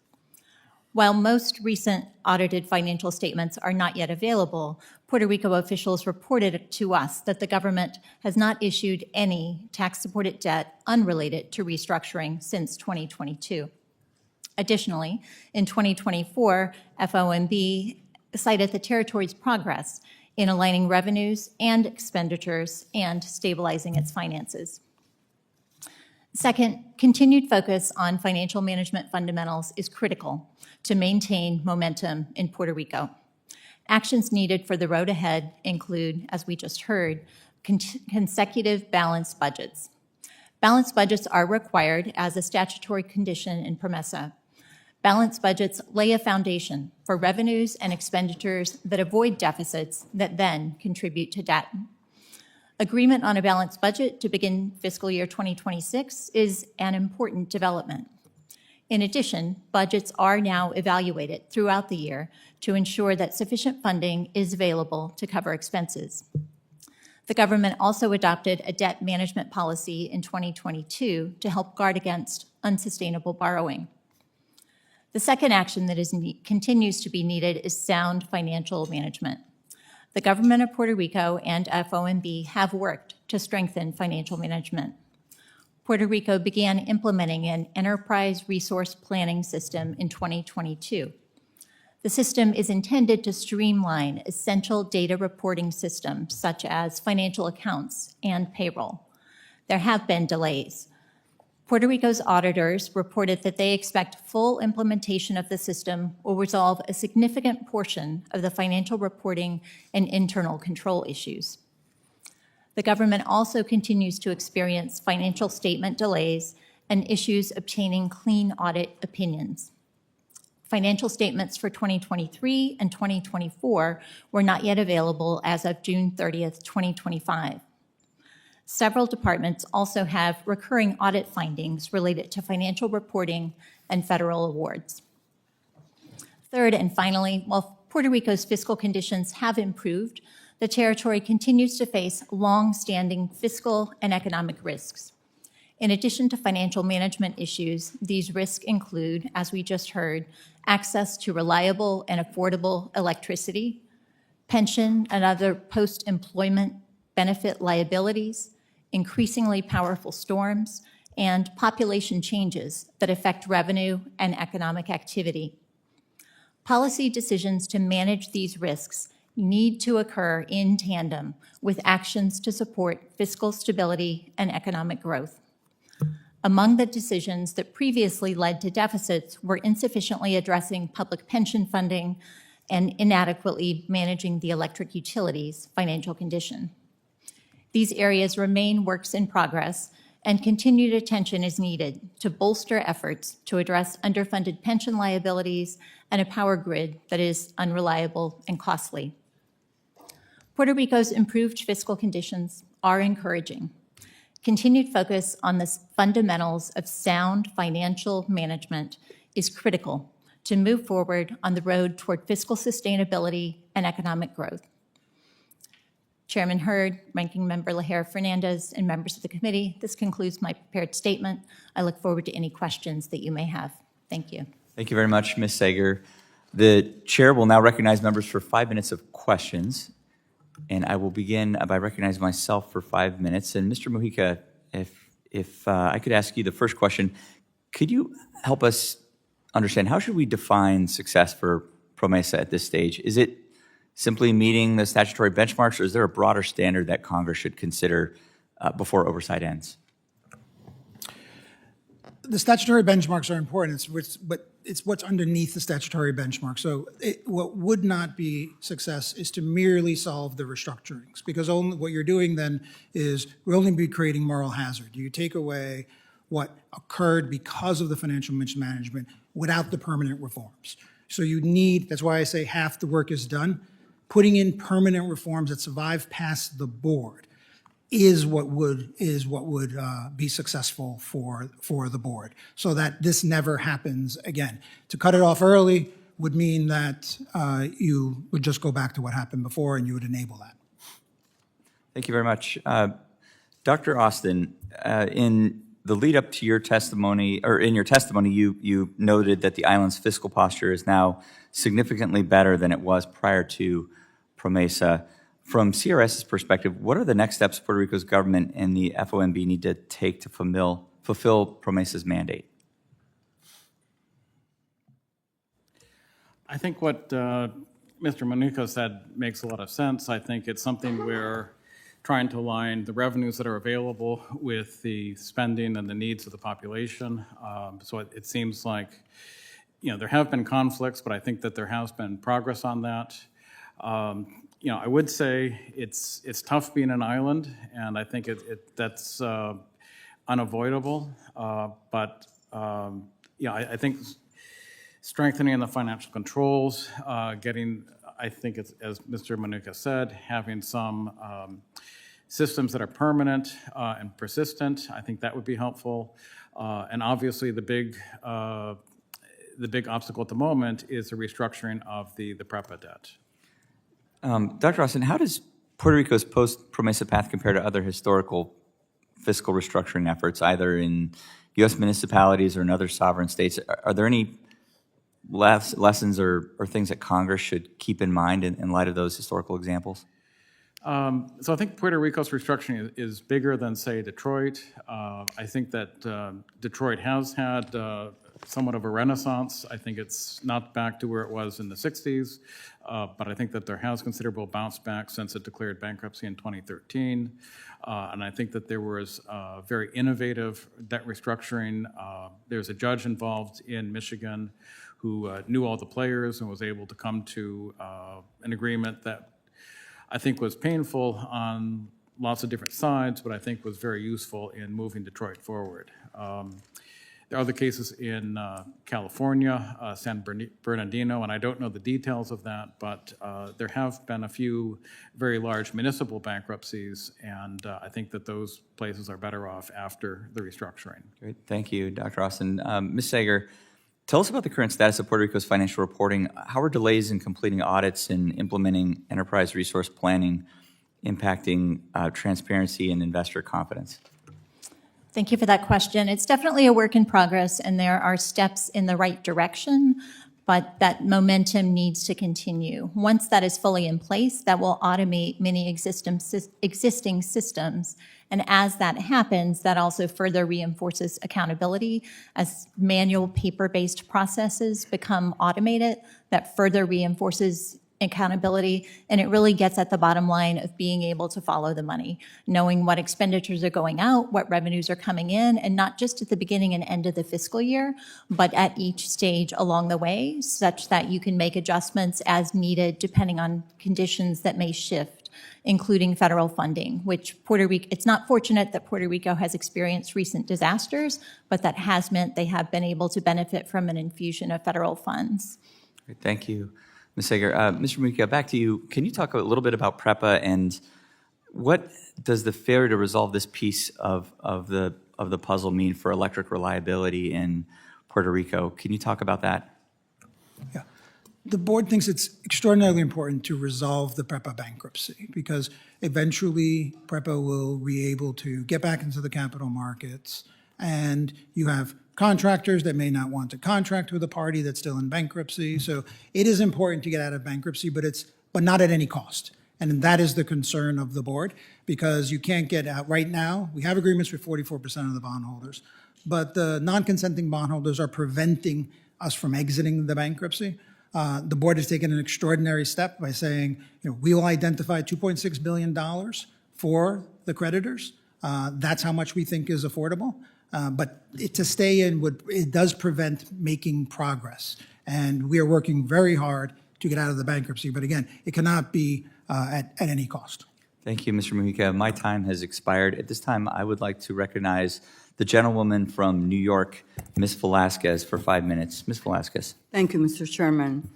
While most recent audited financial statements are not yet available, Puerto Rico officials reported to us that the government has not issued any tax-supported debt unrelated to restructuring since 2022. Additionally, in 2024, FOMB cited the territory's progress in aligning revenues and expenditures and stabilizing its finances. Second, continued focus on financial management fundamentals is critical to maintain momentum in Puerto Rico. Actions needed for the road ahead include, as we just heard, consecutive balanced budgets. Balanced budgets are required as a statutory condition in PROMESA. Balanced budgets lay a foundation for revenues and expenditures that avoid deficits that then contribute to debt. Agreement on a balanced budget to begin fiscal year 2026 is an important development. In addition, budgets are now evaluated throughout the year to ensure that sufficient funding is available to cover expenses. The government also adopted a debt management policy in 2022 to help guard against unsustainable borrowing. The second action that continues to be needed is sound financial management. The government of Puerto Rico and FOMB have worked to strengthen financial management. Puerto Rico began implementing an enterprise resource planning system in 2022. The system is intended to streamline essential data reporting systems such as financial accounts and payroll. There have been delays. Puerto Rico's auditors reported that they expect full implementation of the system will resolve a significant portion of the financial reporting and internal control issues. The government also continues to experience financial statement delays and issues obtaining clean audit opinions. Financial statements for 2023 and 2024 were not yet available as of June 30th, 2025. Several departments also have recurring audit findings related to financial reporting and federal awards. Third and finally, while Puerto Rico's fiscal conditions have improved, the territory continues to face long-standing fiscal and economic risks. In addition to financial management issues, these risks include, as we just heard, access to reliable and affordable electricity, pension and other post-employment benefit liabilities, increasingly powerful storms, and population changes that affect revenue and economic activity. Policy decisions to manage these risks need to occur in tandem with actions to support fiscal stability and economic growth. Among the decisions that previously led to deficits were insufficiently addressing public pension funding and inadequately managing the electric utilities' financial condition. These areas remain works in progress, and continued attention is needed to bolster efforts to address underfunded pension liabilities and a power grid that is unreliable and costly. Puerto Rico's improved fiscal conditions are encouraging. Continued focus on the fundamentals of sound financial management is critical to move forward on the road toward fiscal sustainability and economic growth. Chairman Hurd, Ranking Member Lajera-Fernandez, and members of the committee, this concludes my prepared statement. I look forward to any questions that you may have. Thank you. Thank you very much, Ms. Sager. The chair will now recognize members for 5 minutes of questions. And I will begin by recognizing myself for 5 minutes. And Mr. Mujica, if I could ask you the first question, could you help us understand how should we define success for PROMESA at this stage? Is it simply meeting the statutory benchmarks, or is there a broader standard that Congress should consider before oversight ends? The statutory benchmarks are important, but it's what's underneath the statutory benchmark. So what would not be success is to merely solve the restructurings, because what you're doing then is we'll only be creating moral hazard. You take away what occurred because of the financial mismanagement without the permanent reforms. So you need, that's why I say half the work is done. Putting in permanent reforms that survive past the board is what would be successful for the board, so that this never happens again. To cut it off early would mean that you would just go back to what happened before, and you would enable that. Thank you very much. Dr. Austin, in the lead up to your testimony, or in your testimony, you noted that the island's fiscal posture is now significantly better than it was prior to PROMESA. From CRS's perspective, what are the next steps Puerto Rico's government and the FOMB need to take to fulfill PROMESA's mandate? I think what Mr. Monica said makes a lot of sense. I think it's something where trying to align the revenues that are available with the spending and the needs of the population. So it seems like, there have been conflicts, but I think that there has been progress on that. I would say it's tough being an island, and I think that's unavoidable. But I think strengthening the financial controls, getting, I think it's, as Mr. Manuka said, having some systems that are permanent and persistent, I think that would be helpful. And obviously the big obstacle at the moment is the restructuring of the PREPA debt. Dr. Austin, how does Puerto Rico's post-PROMESA path compare to other historical fiscal restructuring efforts, either in U.S. municipalities or in other sovereign states? Are there any lessons or things that Congress should keep in mind in light of those historical examples? So I think Puerto Rico's restructuring is bigger than, say, Detroit. I think that Detroit has had somewhat of a renaissance. I think it's not back to where it was in the 60s, but I think that there has considerable bounce back since it declared bankruptcy in 2013. And I think that there was very innovative debt restructuring. There's a judge involved in Michigan who knew all the players and was able to come to an agreement that I think was painful on lots of different sides, but I think was very useful in moving Detroit forward. There are other cases in California, San Bernardino, and I don't know the details of that, but there have been a few very large municipal bankruptcies, and I think that those places are better off after the restructuring. Great, thank you, Dr. Austin. Ms. Sager, tell us about the current status of Puerto Rico's financial reporting. How are delays in completing audits and implementing enterprise resource planning impacting transparency and investor confidence? Thank you for that question. It's definitely a work in progress, and there are steps in the right direction, but that momentum needs to continue. Once that is fully in place, that will automate many existing systems. And as that happens, that also further reinforces accountability. As manual paper-based processes become automated, that further reinforces accountability, and it really gets at the bottom line of being able to follow the money, knowing what expenditures are going out, what revenues are coming in, and not just at the beginning and end of the fiscal year, but at each stage along the way, such that you can make adjustments as needed depending on conditions that may shift, including federal funding, which Puerto Rico, it's not fortunate that Puerto Rico has experienced recent disasters, but that has meant they have been able to benefit from an infusion of federal funds. Great, thank you. Ms. Sager, Mr. Mujica, back to you. Can you talk a little bit about PREPA and what does the failure to resolve this piece of the puzzle mean for electric reliability in Puerto Rico? Can you talk about that? Yeah. The board thinks it's extraordinarily important to resolve the PREPA bankruptcy because eventually PREPA will be able to get back into the capital markets, and you have contractors that may not want to contract with a party that's still in bankruptcy. So it is important to get out of bankruptcy, but not at any cost. And that is the concern of the board, because you can't get out right now. We have agreements with 44% of the bondholders, but the non-consenting bondholders are preventing us from exiting the bankruptcy. The board has taken an extraordinary step by saying, we will identify $2.6 billion for the creditors. That's how much we think is affordable. But to stay in, it does prevent making progress. And we are working very hard to get out of the bankruptcy. But again, it cannot be at any cost. Thank you, Mr. Mujica. My time has expired. At this time, I would like to recognize the gentlewoman from New York, Ms. Velasquez, for 5 minutes. Ms. Velasquez. Thank you, Mr. Chairman.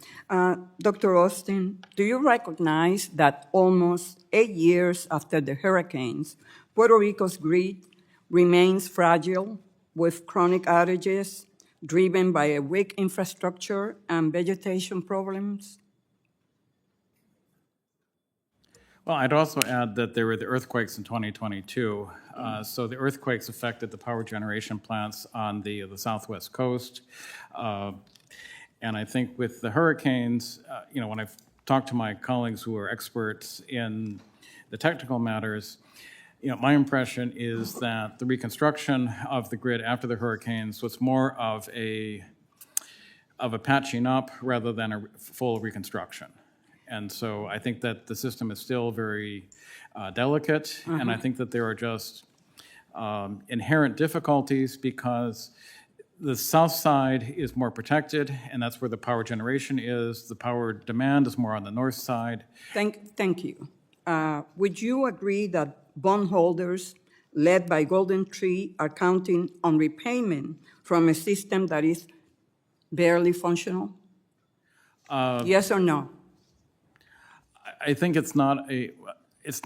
Dr. Austin, do you recognize that almost 8 years after the hurricanes, Puerto Rico's grid remains fragile with chronic outages driven by a weak infrastructure and vegetation problems? Well, I'd also add that there were the earthquakes in 2022. So the earthquakes affected the power generation plants on the southwest coast. And I think with the hurricanes, when I've talked to my colleagues who are experts in the technical matters, my impression is that the reconstruction of the grid after the hurricanes was more of a patching up rather than a full reconstruction. And so I think that the system is still very delicate, and I think that there are just inherent difficulties because the south side is more protected, and that's where the power generation is. The power demand is more on the north side. Thank you. Would you agree that bondholders led by Golden Tree are counting on repayment from a system that is barely functional? Yes or no? I think it's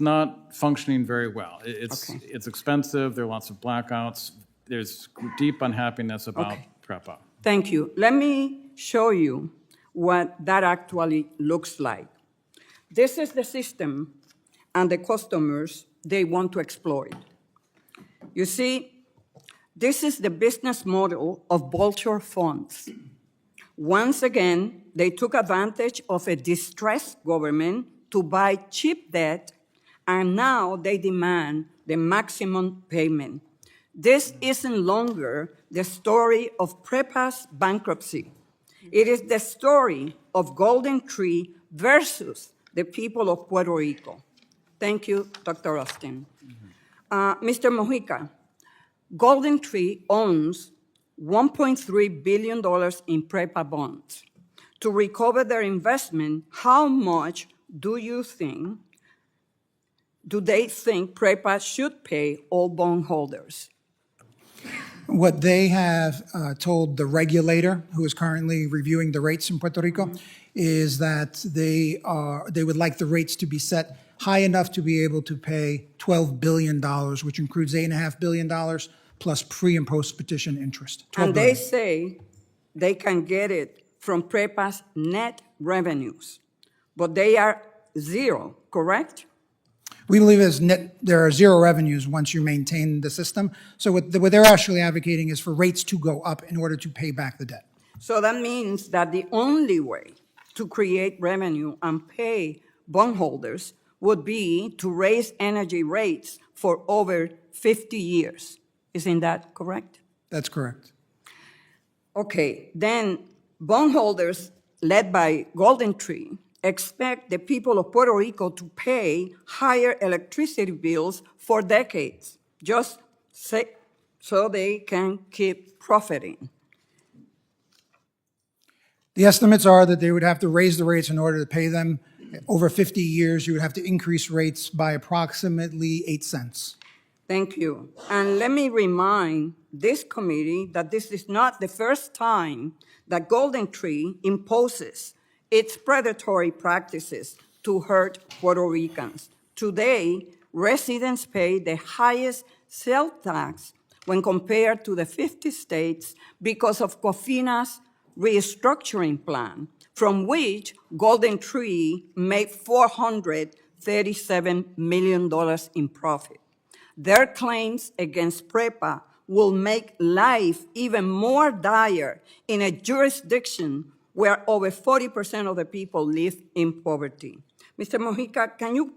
not functioning very well. It's expensive. There are lots of blackouts. There's deep unhappiness about PREPA. Thank you. Let me show you what that actually looks like. This is the system and the customers they want to exploit. You see, this is the business model of vulture funds. Once again, they took advantage of a distressed government to buy cheap debt, and now they demand the maximum payment. This isn't longer the story of PREPA's bankruptcy. It is the story of Golden Tree versus the people of Puerto Rico. Thank you, Dr. Austin. Mr. Mujica, Golden Tree owns $1.3 billion in PREPA bonds. To recover their investment, how much do they think PREPA should pay all bondholders? What they have told the regulator, who is currently reviewing the rates in Puerto Rico, is that they would like the rates to be set high enough to be able to pay $12 billion, which includes $8.5 billion plus pre and post petition interest. And they say they can get it from PREPA's net revenues, but they are zero, correct? We believe there are zero revenues once you maintain the system. So what they're actually advocating is for rates to go up in order to pay back the debt. So that means that the only way to create revenue and pay bondholders would be to raise energy rates for over 50 years. Isn't that correct? That's correct. Okay, then bondholders led by Golden Tree expect the people of Puerto Rico to pay higher electricity bills for decades, just so they can keep profiting. The estimates are that they would have to raise the rates in order to pay them. Over 50 years, you would have to increase rates by approximately 8 cents. Thank you. And let me remind this committee that this is not the first time that Golden Tree imposes its predatory practices to hurt Puerto Ricans. Today, residents pay the highest sales tax when compared to the 50 states because of COFINA's restructuring plan, from which Golden Tree made $437 million in profit. Their claims against PREPA will make life even more dire in a jurisdiction where over 40% of the people live in poverty. Mr. Mojica, can you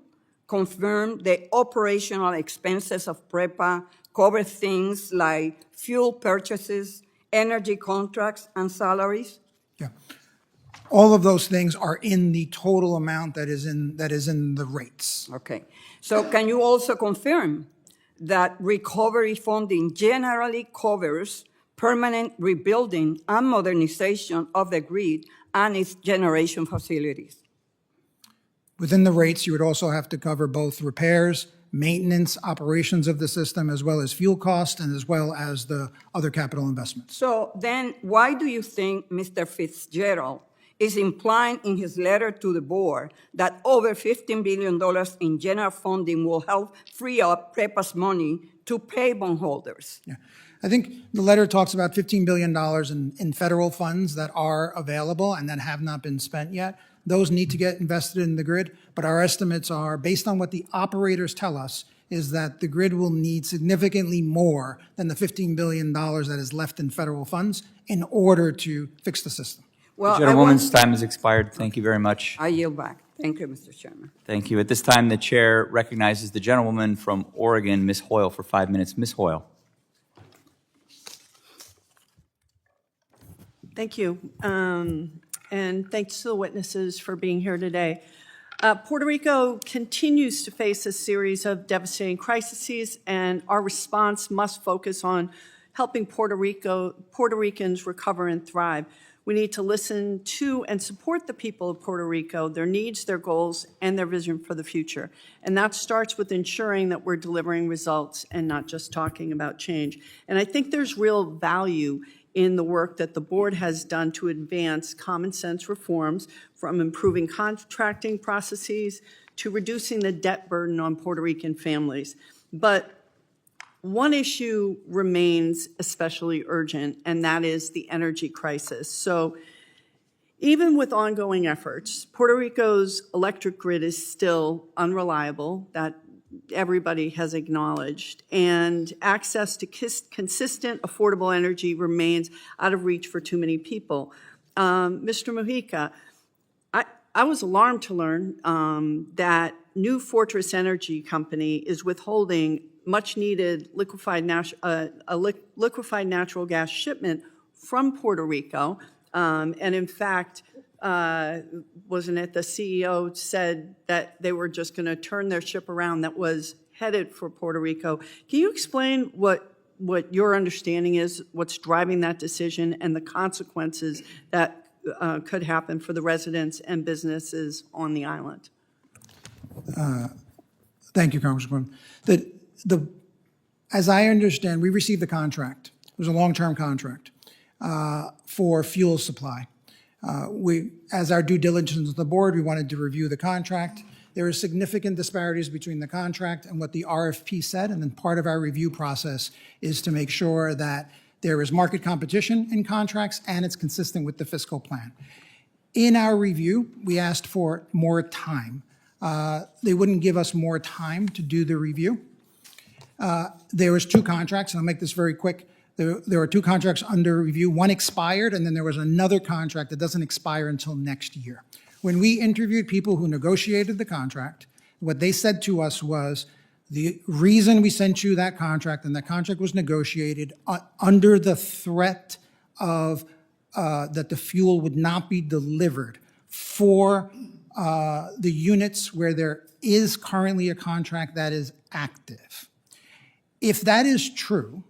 confirm the operational expenses of PREPA cover things like fuel purchases, energy contracts, and salaries? Yeah. All of those things are in the total amount that is in the rates. Okay. So can you also confirm that recovery funding generally covers permanent rebuilding and modernization of the grid and its generation facilities? Within the rates, you would also have to cover both repairs, maintenance, operations of the system, as well as fuel cost, and as well as the other capital investments. So then why do you think Mr. Fitzgerald is implying in his letter to the board that over $15 billion in general funding will help free up PREPA's money to pay bondholders? Yeah. I think the letter talks about $15 billion in federal funds that are available and that have not been spent yet. Those need to get invested in the grid, but our estimates are, based on what the operators tell us, is that the grid will need significantly more than the $15 billion that is left in federal funds in order to fix the system. Well, The gentlewoman's time has expired. Thank you very much. I yield back. Thank you, Mr. Chairman. Thank you. At this time, the chair recognizes the gentlewoman from Oregon, Ms. Hoyle, for 5 minutes. Ms. Hoyle. Thank you. And thanks to the witnesses for being here today. Puerto Rico continues to face a series of devastating crises, and our response must focus on helping Puerto Ricans recover and thrive. We need to listen to and support the people of Puerto Rico, their needs, their goals, and their vision for the future. And that starts with ensuring that we're delivering results and not just talking about change. And I think there's real value in the work that the board has done to advance common sense reforms, from improving contracting processes to reducing the debt burden on Puerto Rican families. But one issue remains especially urgent, and that is the energy crisis. So even with ongoing efforts, Puerto Rico's electric grid is still unreliable. That everybody has acknowledged, and access to consistent, affordable energy remains out of reach for too many people. Mr. Mojica, I was alarmed to learn that New Fortress Energy Company is withholding much-needed liquefied natural gas shipment from Puerto Rico, and in fact, wasn't it the CEO said that they were just going to turn their ship around that was headed for Puerto Rico. Can you explain what your understanding is, what's driving that decision, and the consequences that could happen for the residents and businesses on the island? Thank you, Congresswoman. As I understand, we received the contract was a long-term contract for fuel supply. As our due diligence of the board, we wanted to review the contract. There are significant disparities between the contract and what the RFP said, and then part of our review process is to make sure that there is market competition in contracts and it's consistent with the fiscal plan. In our review, we asked for more time. They wouldn't give us more time to do the review. There was two contracts, and I'll make this very quick. There were two contracts under review. One expired, and then there was another contract that doesn't expire until next year. When we interviewed people who negotiated the contract, what they said to us was, the reason we sent you that contract, and that contract was negotiated under the threat of that the fuel would not be delivered for the units where there is currently a contract that is active. If that is true,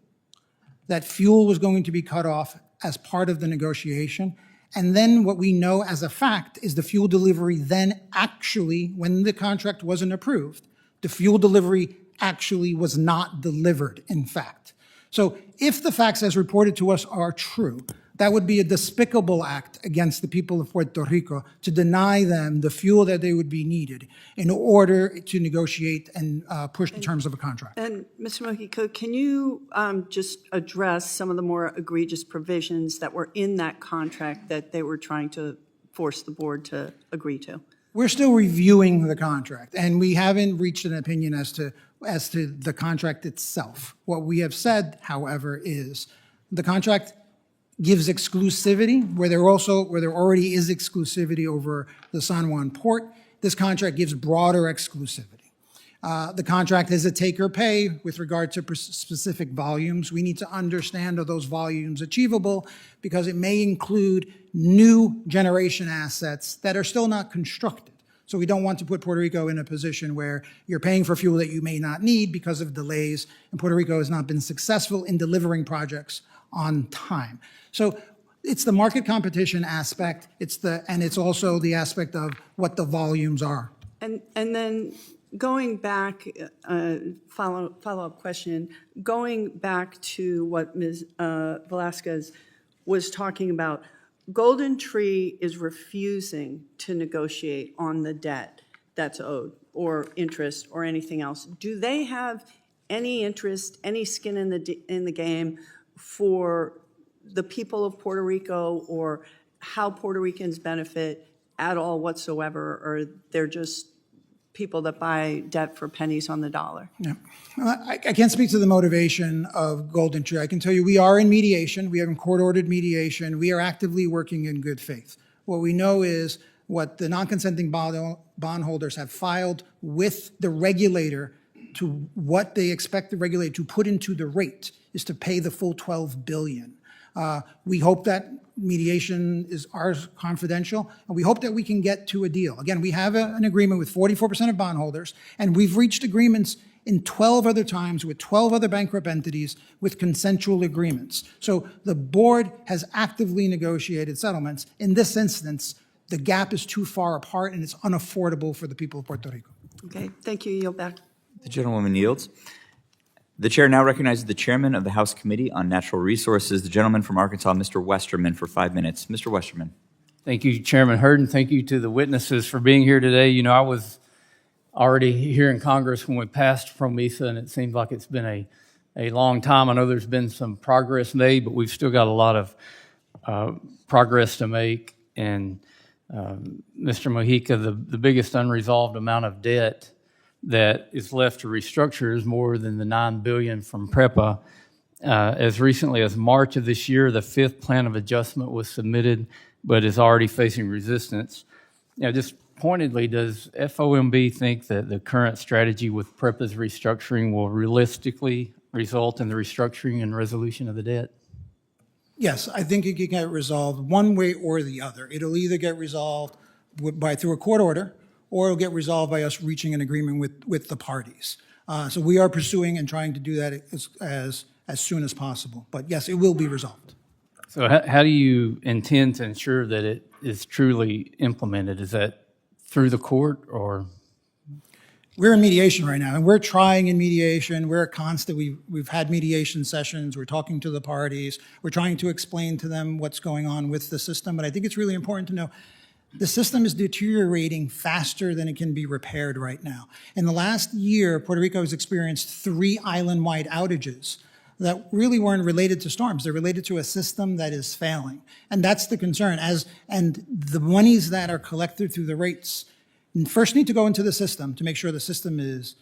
that fuel was going to be cut off as part of the negotiation, and then what we know as a fact is the fuel delivery then actually, when the contract wasn't approved, the fuel delivery actually was not delivered, in fact. So if the facts as reported to us are true, that would be a despicable act against the people of Puerto Rico to deny them the fuel that they would be needed in order to negotiate and push the terms of a contract. And Mr. Mojica, can you just address some of the more egregious provisions that were in that contract that they were trying to force the board to agree to? We're still reviewing the contract, and we haven't reached an opinion as to the contract itself. What we have said, however, is the contract gives exclusivity where there already is exclusivity over the San Juan port. This contract gives broader exclusivity. The contract is a take or pay with regard to specific volumes. We need to understand are those volumes achievable because it may include new generation assets that are still not constructed. So we don't want to put Puerto Rico in a position where you're paying for fuel that you may not need because of delays, and Puerto Rico has not been successful in delivering projects on time. So it's the market competition aspect, and it's also the aspect of what the volumes are. And then going back, follow-up question, going back to what Ms. Velasquez was talking about, Golden Tree is refusing to negotiate on the debt that's owed or interest or anything else. Do they have any interest, any skin in the game for the people of Puerto Rico or how Puerto Ricans benefit at all whatsoever, or they're just people that buy debt for pennies on the dollar? Yeah. I can't speak to the motivation of Golden Tree. I can tell you we are in mediation. We have court-ordered mediation. We are actively working in good faith. What we know is what the non-consenting bondholders have filed with the regulator to what they expect the regulator to put into the rate is to pay the full $12 billion. We hope that mediation is ours confidential, and we hope that we can get to a deal. Again, we have an agreement with 44% of bondholders, and we've reached agreements in 12 other times with 12 other bankrupt entities with consensual agreements. So the board has actively negotiated settlements. In this instance, the gap is too far apart, and it's unaffordable for the people of Puerto Rico. Okay, thank you. Yield back. The gentlewoman yields. The chair now recognizes the chairman of the House Committee on Natural Resources, the gentleman from Arkansas, Mr. Westerman, for 5 minutes. Mr. Westerman. Thank you, Chairman Hurd, and thank you to the witnesses for being here today. You know, I was already here in Congress when we passed PROMESA, and it seems like it's been a long time. I know there's been some progress made, but we've still got a lot of progress to make. And Mr. Mojica, the biggest unresolved amount of debt that is left to restructure is more than the $9 billion from PREPA. As recently as March of this year, the fifth plan of adjustment was submitted, but is already facing resistance. Now, just pointedly, does FOMB think that the current strategy with PREPA's restructuring will realistically result in the restructuring and resolution of the debt? Yes, I think it can get resolved one way or the other. It'll either get resolved through a court order, or it'll get resolved by us reaching an agreement with the parties. So we are pursuing and trying to do that as soon as possible. But yes, it will be resolved. So how do you intend to ensure that it is truly implemented? Is that through the court or? we're in mediation right now, and we're trying in mediation. We're we've had mediation sessions. We're talking to the parties. We're trying to explain to them what's going on with the system. But I think it's really important to know the system is deteriorating faster than it can be repaired right now. In the last year, Puerto Rico has experienced 3 island-wide outages that really weren't related to storms. They're related to a system that is failing. And that's the concern. And the monies that are collected through the rates first need to go into the system to make sure the system is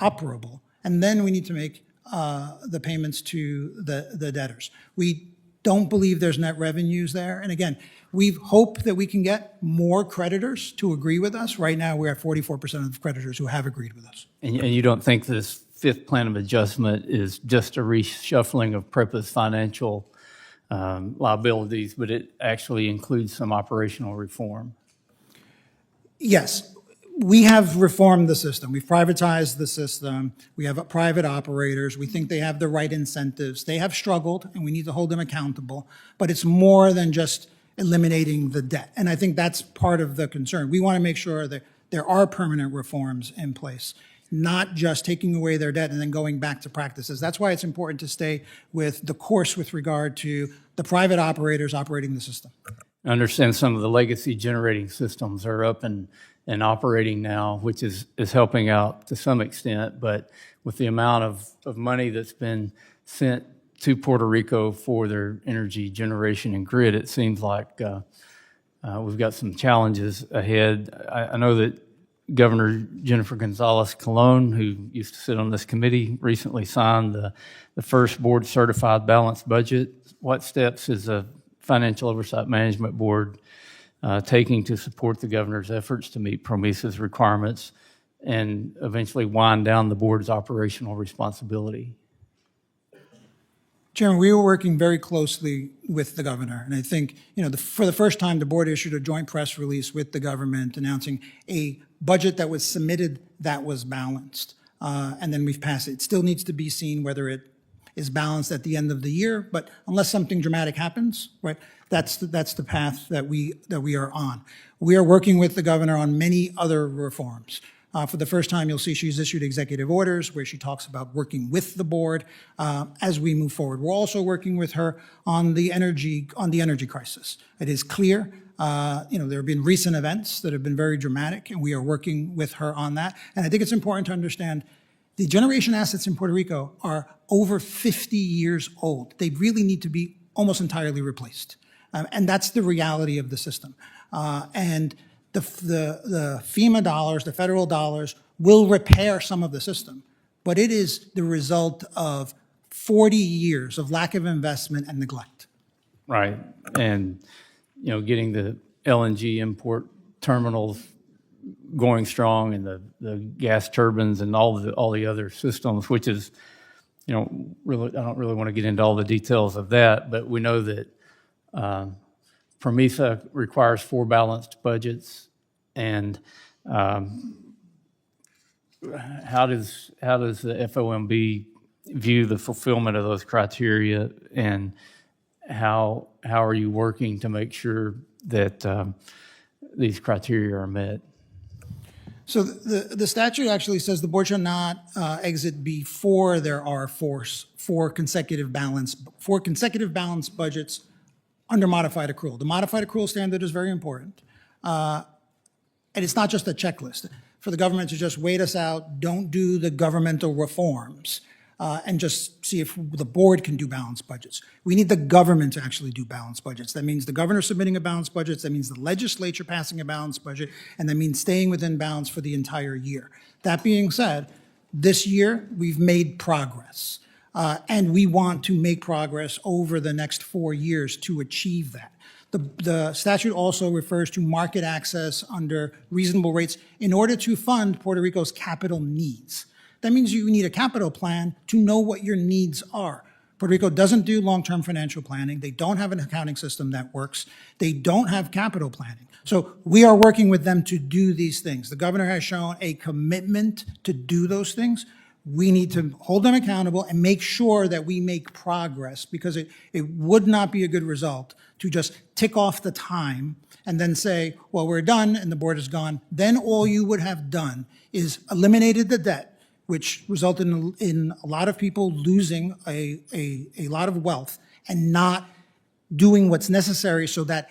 operable. And then we need to make the payments to the debtors. We don't believe there's net revenues there. And again, we hope that we can get more creditors to agree with us. Right now, we're at 44% of creditors who have agreed with us. And you don't think this 5th plan of adjustment is just a reshuffling of PREPA's financial liabilities, but it actually includes some operational reform? Yes, we have reformed the system. We've privatized the system. We have private operators. We think they have the right incentives. They have struggled, and we need to hold them accountable. But it's more than just eliminating the debt. And I think that's part of the concern. We want to make sure that there are permanent reforms in place, not just taking away their debt and then going back to practices. That's why it's important to stay with the course with regard to the private operators operating the system. I understand some of the legacy generating systems are up and operating now, which is helping out to some extent, but with the amount of money that's been sent to Puerto Rico for their energy generation and grid, it seems like we've got some challenges ahead. I know that Governor Jennifer Gonzalez Colon, who used to sit on this committee, recently signed the first board certified balanced budget. What steps is a Financial Oversight Management Board taking to support the governor's efforts to meet PROMESA's requirements and eventually wind down the board's operational responsibility? Chairman, we were working very closely with the governor, and I think, for the first time, the board issued a joint press release with the government announcing a budget that was submitted that was balanced, and then we've passed it. It still needs to be seen whether it is balanced at the end of the year, but unless something dramatic happens, right, that's the path that we are on. We are working with the governor on many other reforms. For the first time, you'll see she's issued executive orders where she talks about working with the board as we move forward. We're also working with her on the energy crisis. It is clear, there have been recent events that have been very dramatic, and we are working with her on that. And I think it's important to understand the generation assets in Puerto Rico are over 50 years old. They really need to be almost entirely replaced. And that's the reality of the system. And the FEMA dollars, the federal dollars, will repair some of the system, but it is the result of 40 years of lack of investment and neglect. Right, and getting the LNG import terminals going strong and the gas turbines and all the other systems, which is, really, I don't really want to get into all the details of that, but we know that PROMESA requires 4 balanced budgets, and how does the FOMB view the fulfillment of those criteria, and how are you working to make sure that these criteria are met? So the statute actually says the board shall not exit before there are four consecutive balanced budgets under modified accrual. The modified accrual standard is very important. And it's not just a checklist for the government to just wait us out, don't do the governmental reforms, and just see if the board can do balanced budgets. We need the government to actually do balanced budgets. That means the governor submitting a balanced budget, that means the legislature passing a balanced budget, and that means staying within balance for the entire year. That being said, this year we've made progress, and we want to make progress over the next 4 years to achieve that. The statute also refers to market access under reasonable rates in order to fund Puerto Rico's capital needs. That means you need a capital plan to know what your needs are. Puerto Rico doesn't do long-term financial planning. They don't have an accounting system that works. They don't have capital planning. So we are working with them to do these things. The governor has shown a commitment to do those things. We need to hold them accountable and make sure that we make progress, because it would not be a good result to just tick off the time and then say, well, we're done and the board is gone, then all you would have done is eliminated the debt, which resulted in a lot of people losing a lot of wealth and not doing what's necessary so that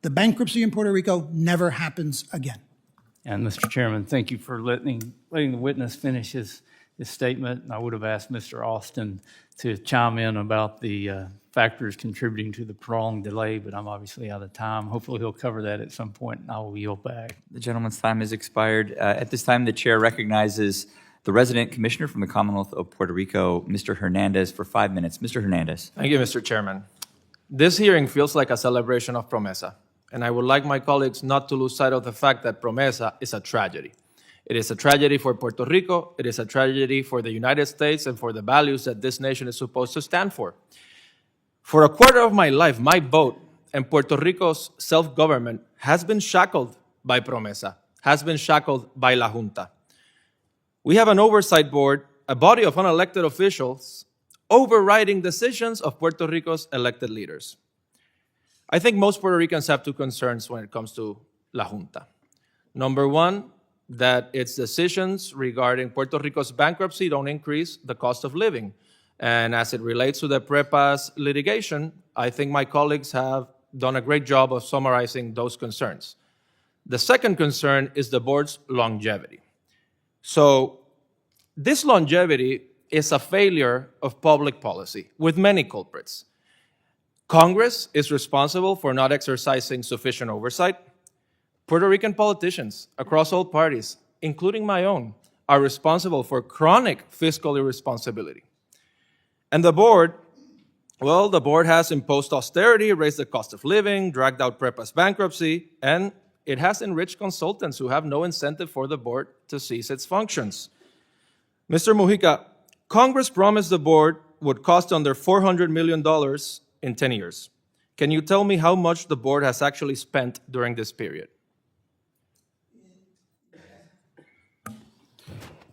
the bankruptcy in Puerto Rico never happens again. And Mr. Chairman, thank you for letting the witness finish his statement. And I would have asked Mr. Austin to chime in about the factors contributing to the prolonged delay, but I'm obviously out of time. Hopefully he'll cover that at some point, and I will yield back. The gentleman's time has expired. At this time, the chair recognizes the resident commissioner from the Commonwealth of Puerto Rico, Mr. Hernandez, for 5 minutes. Mr. Hernandez. Thank you, Mr. Chairman. This hearing feels like a celebration of PROMESA, and I would like my colleagues not to lose sight of the fact that PROMESA is a tragedy. It is a tragedy for Puerto Rico, it is a tragedy for the United States, and for the values that this nation is supposed to stand for. For a quarter of my life, my vote and Puerto Rico's self-government has been shackled by PROMESA, has been shackled by La Junta. We have an oversight board, a body of unelected officials, overriding decisions of Puerto Rico's elected leaders. I think most Puerto Ricans have two concerns when it comes to La Junta. Number one, that its decisions regarding Puerto Rico's bankruptcy don't increase the cost of living. And as it relates to the PREPA's litigation, I think my colleagues have done a great job of summarizing those concerns. The second concern is the board's longevity. So this longevity is a failure of public policy with many culprits. Congress is responsible for not exercising sufficient oversight. Puerto Rican politicians across all parties, including my own, are responsible for chronic fiscal irresponsibility. And the board, well, the board has imposed austerity, raised the cost of living, dragged out PREPA's bankruptcy, and it has enriched consultants who have no incentive for the board to cease its functions. Mr. Mujica, Congress promised the board would cost under $400 million in 10 years. Can you tell me how much the board has actually spent during this period?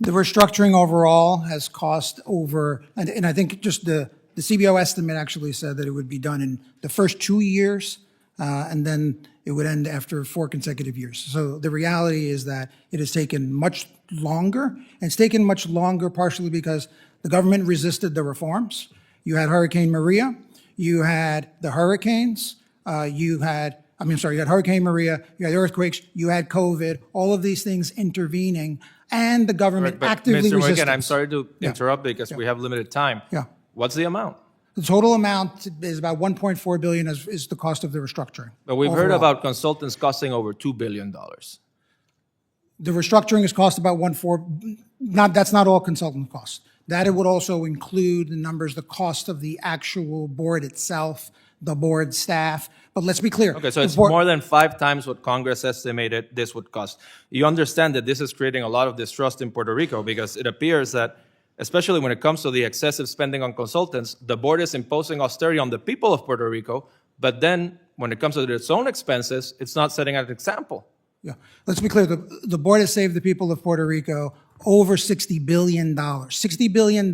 The restructuring overall has cost over, and I think just the CBO estimate actually said that it would be done in the first 2 years, and then it would end after 4 consecutive years. So the reality is that it has taken much longer, and it's taken much longer partially because the government resisted the reforms. You had Hurricane Maria, you had the hurricanes, you had Hurricane Maria, you had earthquakes, you had COVID, all of these things intervening, and the government actively resisted. Mr. Mujica, I'm sorry to interrupt because we have limited time. Yeah. What's the amount? The total amount is about $1.4 billion is the cost of the restructuring. But we've heard about consultants costing over $2 billion. The restructuring has cost about that's not all consultant costs. That it would also include the numbers, the cost of the actual board itself, the board staff. But let's be clear. Okay, so it's more than 5 times what Congress estimated this would cost. You understand that this is creating a lot of distrust in Puerto Rico because it appears that, especially when it comes to the excessive spending on consultants, the board is imposing austerity on the people of Puerto Rico, but then when it comes to its own expenses, it's not setting an example. Yeah, let's be clear. The board has saved the people of Puerto Rico over $60 billion. $60 billion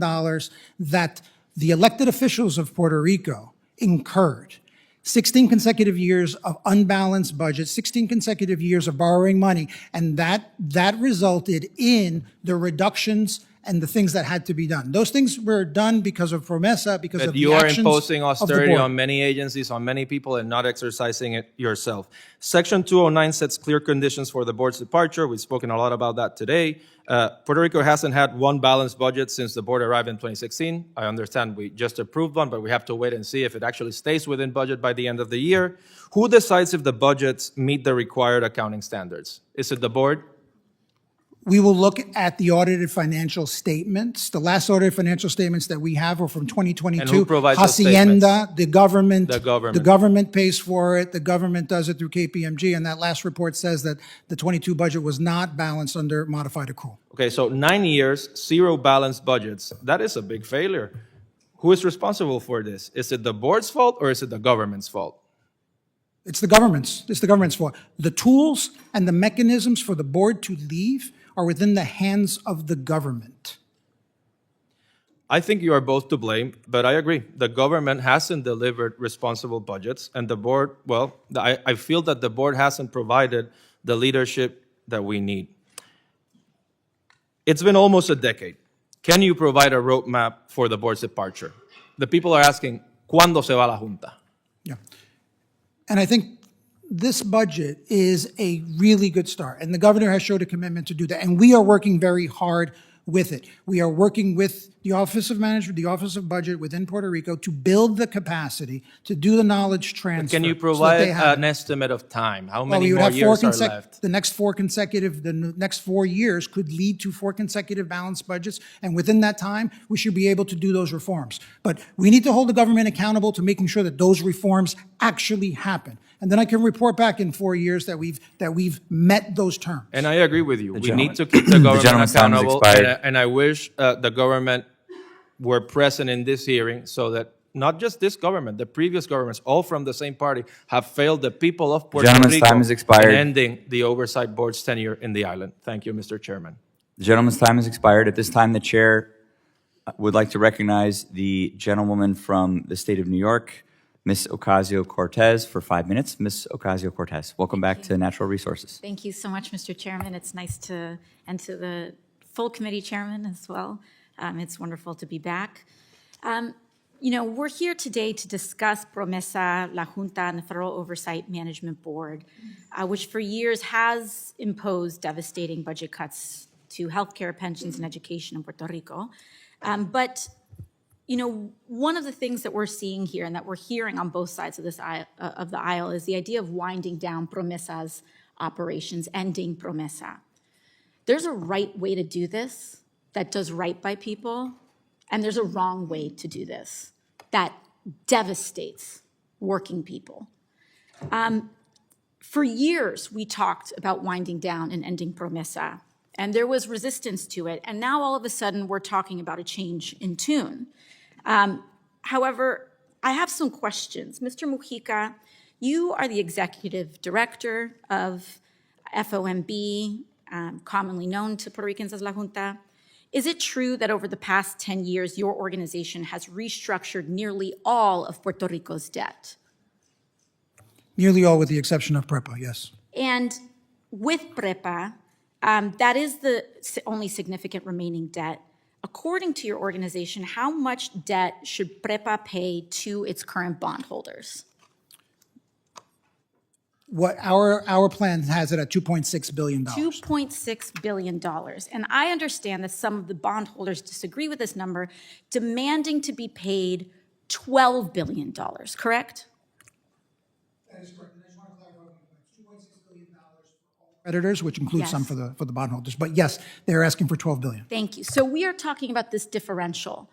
that the elected officials of Puerto Rico incurred. 16 consecutive years of unbalanced budget, 16 consecutive years of borrowing money, and that resulted in the reductions and the things that had to be done. Those things were done because of PROMESA, because of the actions of the board. You are imposing austerity on many agencies, on many people, and not exercising it yourself. Section 209 sets clear conditions for the board's departure. We've spoken a lot about that today. Puerto Rico hasn't had one balanced budget since the board arrived in 2016. I understand we just approved one, but we have to wait and see if it actually stays within budget by the end of the year. Who decides if the budgets meet the required accounting standards? Is it the board? We will look at the audited financial statements. The last audited financial statements that we have are from 2022. And who provides those Hacienda, the government. The government. The government pays for it. The government does it through KPMG. And that last report says that the 22 budget was not balanced under modified accrual. Okay, so 9 years, 0 balanced budgets. That is a big failure. Who is responsible for this? Is it the board's fault or is it the government's fault? It's the government's. It's the government's fault. The tools and the mechanisms for the board to leave are within the hands of the government. I think you are both to blame, but I agree. The government hasn't delivered responsible budgets, and the board, well, I feel that the board hasn't provided the leadership that we need. It's been almost a decade. Can you provide a roadmap for the board's departure? The people are asking, ¿cuándo se va la Junta? Yeah. And I think this budget is a really good start, and the governor has showed a commitment to do that, and we are working very hard with it. We are working with the Office of Management, the Office of Budget within Puerto Rico to build the capacity to do the knowledge transfer. Can you so that provide they have an estimate of time? How Well, many we would more have years are left? the next 4 years could lead to 4 consecutive balanced budgets, and within that time, we should be able to do those reforms. But we need to hold the government accountable to making sure that those reforms actually happen. And then I can report back in 4 years that we've met those terms. And I agree with you. We gentleman- need to keep the government gentleman's time has accountable. expired. And I wish the government were present in this hearing so that not just this government, the previous governments, all from the same party, have failed the people of Puerto Gentleman's Rico time has expired. in ending the Oversight Board's tenure in the island. Thank you, Mr. Chairman. The gentleman's time has expired. At this time, the chair would like to recognize the gentlewoman from the state of New York, Ms. Ocasio-Cortez, for 5 minutes. Ms. Ocasio-Cortez, welcome back to Natural Resources. Thank you so much, Mr. Chairman. It's nice to, and to the full committee chairman as well. It's wonderful to be back. You know, we're here today to discuss PROMESA, La Junta, and the Federal Oversight Management Board, which for years has imposed devastating budget cuts to healthcare, pensions, and education in Puerto Rico. But you know, one of the things that we're seeing here and that we're hearing on both sides of this of the aisle is the idea of winding down PROMESA's operations, ending PROMESA. There's a right way to do this that does right by people, and there's a wrong way to do this that devastates working people. For years, we talked about winding down and ending PROMESA, and there was resistance to it, and now all of a sudden we're talking about a change in tune. However, I have some questions. Mr. Mujica, you are the executive director of FOMB, commonly known to Puerto Ricans as La Junta. Is it true that over the past 10 years, your organization has restructured nearly all of Puerto Rico's debt? Nearly all with the exception of PREPA, yes. And with PREPA, that is the only significant remaining debt. According to your organization, how much debt should PREPA pay to its current bondholders? What our plan has it at $2.6 billion. $2.6 billion. And I understand that some of the bondholders disagree with this number, demanding to be paid $12 billion, correct? That is correct. I just want to clarify, $2.6 billion for all creditors, which includes some for the bondholders. But yes, they're asking for $12 billion. Thank you. So we are talking about this differential.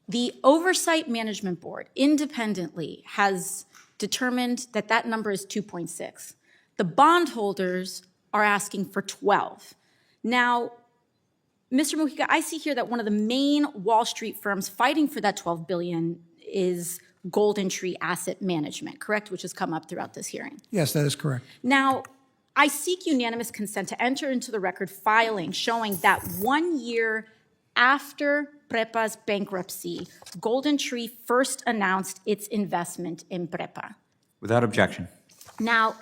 The Oversight Management Board independently has determined that that number is 2.6. The bondholders are asking for 12. Now, Mr. Mujica, I see here that one of the main Wall Street firms fighting for that 12 billion is Golden Tree Asset Management, correct? Which has come up throughout this hearing. Yes, that is correct. Now, I seek unanimous consent to enter into the record filing showing that 1 year after PREPA's bankruptcy, Golden Tree first announced its investment in PREPA. Without objection. Now,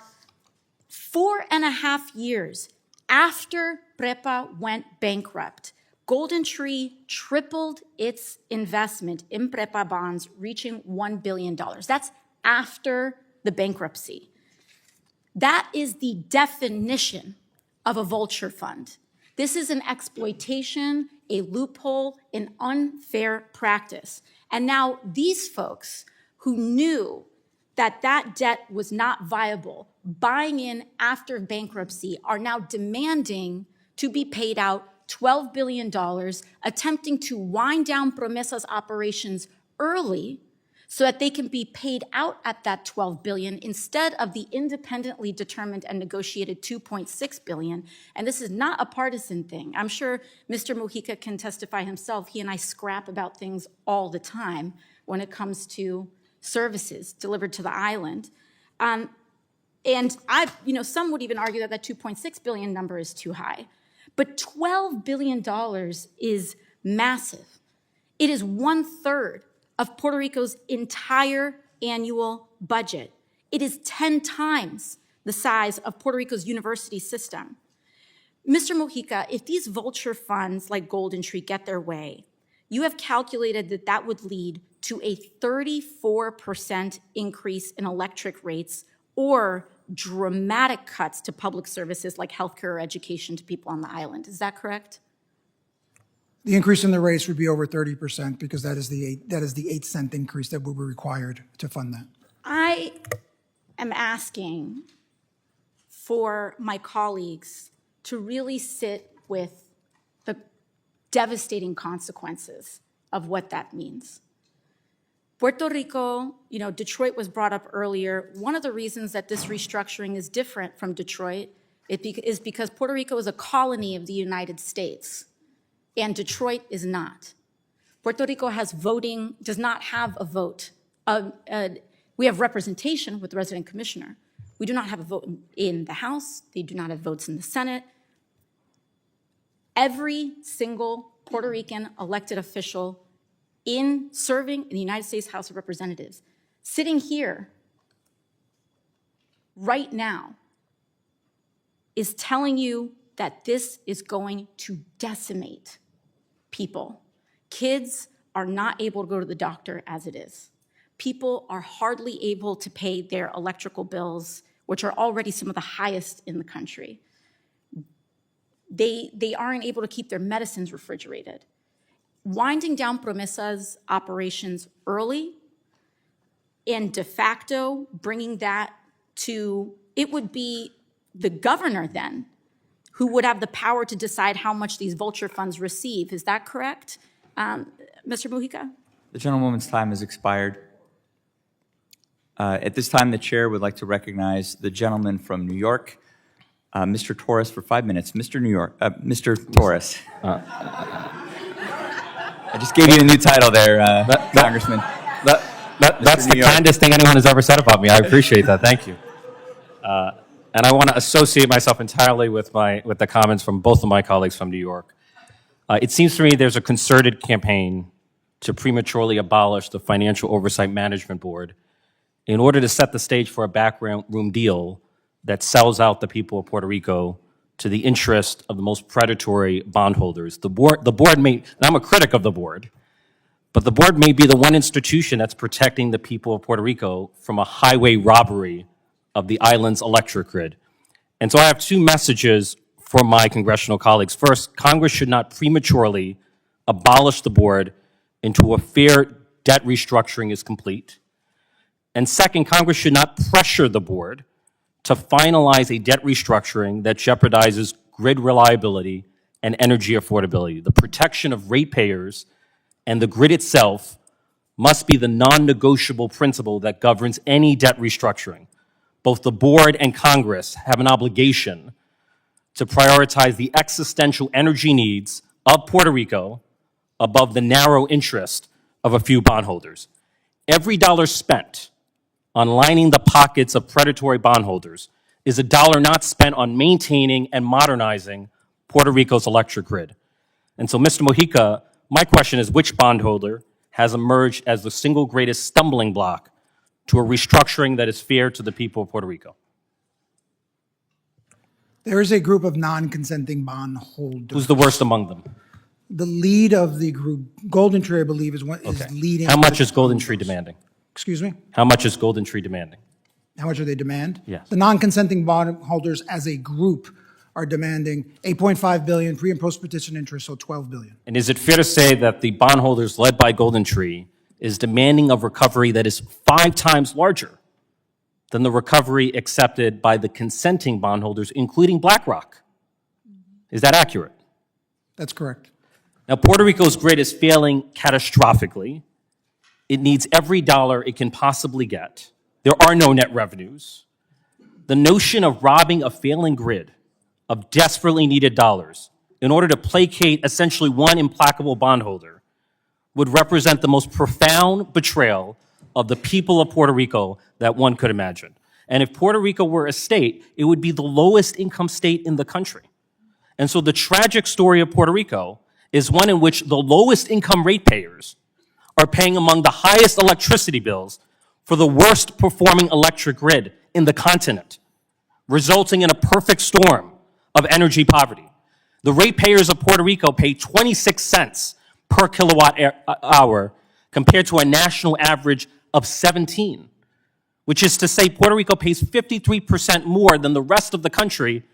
4.5 years after PREPA went bankrupt, Golden Tree tripled its investment in PREPA bonds, reaching $1 billion. That's after the bankruptcy. That is the definition of a vulture fund. This is an exploitation, a loophole, an unfair practice. And now these folks who knew that that debt was not viable, buying in after bankruptcy, are now demanding to be paid out $12 billion, attempting to wind down PROMESA's operations early so that they can be paid out at that $12 billion instead of the independently determined and negotiated $2.6 billion. And this is not a partisan thing. I'm sure Mr. Mujica can testify himself. He and I scrap about things all the time when it comes to services delivered to the island. And some would even argue that that $2.6 billion number is too high. But $12 billion is massive. It is 1/3 of Puerto Rico's entire annual budget. It is 10 times the size of Puerto Rico's university system. Mr. Mojica, if these vulture funds like Golden Tree get their way, you have calculated that that would lead to a 34% increase in electric rates or dramatic cuts to public services like healthcare or education to people on the island. Is that correct? The increase in the rates would be over 30% because that is the 8-cent increase that would be required to fund that. I am asking for my colleagues to really sit with the devastating consequences of what that means. Puerto Rico, Detroit was brought up earlier. One of the reasons that this restructuring is different from Detroit is because Puerto Rico is a colony of the United States, and Detroit is not. Puerto Rico does not have a vote. We have representation with the resident commissioner. We do not have a vote in the House. They do not have votes in the Senate. Every single Puerto Rican elected official serving in the United States House of Representatives, sitting here right now, is telling you that this is going to decimate people. Kids are not able to go to the doctor as it is. People are hardly able to pay their electrical bills, which are already some of the highest in the country. They aren't able to keep their medicines refrigerated. Winding down PROMESA's operations early and de facto bringing that to, it would be the governor then who would have the power to decide how much these vulture funds receive. Is that correct, Mr. Mojica? The gentlewoman's time has expired. At this time, the chair would like to recognize the gentleman from New York, Mr. Torres, for 5 minutes. Mr. Torres. I just gave you a new title there, Congressman. That's the kindest thing anyone has ever said about me. I appreciate that. Thank you. And I want to associate myself entirely with the comments from both of my colleagues from New York. It seems to me there's a concerted campaign to prematurely abolish the Financial Oversight Management Board in order to set the stage for a backroom deal that sells out the people of Puerto Rico to the interest of the most predatory bondholders. The board may, and I'm a critic of the board, but the board may be the one institution that's protecting the people of Puerto Rico from a highway robbery of the island's electric grid. And so I have two messages for my congressional colleagues. First, Congress should not prematurely abolish the board until a fair debt restructuring is complete. And second, Congress should not pressure the board to finalize a debt restructuring that jeopardizes grid reliability and energy affordability. The protection of ratepayers and the grid itself must be the non-negotiable principle that governs any debt restructuring. Both the board and Congress have an obligation to prioritize the existential energy needs of Puerto Rico above the narrow interest of a few bondholders. Every dollar spent on lining the pockets of predatory bondholders is a dollar not spent on maintaining and modernizing Puerto Rico's electric grid. And so, Mr. Mojica, my question is, which bondholder has emerged as the single greatest stumbling block to a restructuring that is fair to the people of Puerto Rico? There is a group of non-consenting bondholders. Who's the worst among them? The lead of the group, Golden Tree, I believe, is leading. How much is Golden Tree demanding? Excuse me? How much is Golden Tree demanding? How much are they demand? Yes. The non-consenting bondholders as a group are demanding $8.5 billion, pre and post-petition interest, so $12 billion. And is it fair to say that the bondholders led by Golden Tree is demanding a recovery that is 5 times larger than the recovery accepted by the consenting bondholders, including BlackRock? Is that accurate? That's correct. Now, Puerto Rico's grid is failing catastrophically. It needs every dollar it can possibly get. There are no net revenues. The notion of robbing a failing grid of desperately needed dollars in order to placate essentially one implacable bondholder would represent the most profound betrayal of the people of Puerto Rico that one could imagine. And if Puerto Rico were a state, it would be the lowest income state in the country. And so the tragic story of Puerto Rico is one in which the lowest income ratepayers are paying among the highest electricity bills for the worst performing electric grid in the continent, resulting in a perfect storm of energy poverty. The ratepayers of Puerto Rico pay 26 cents per kilowatt hour compared to a national average of 17, which is to say Puerto Rico pays 53% more than the rest of the country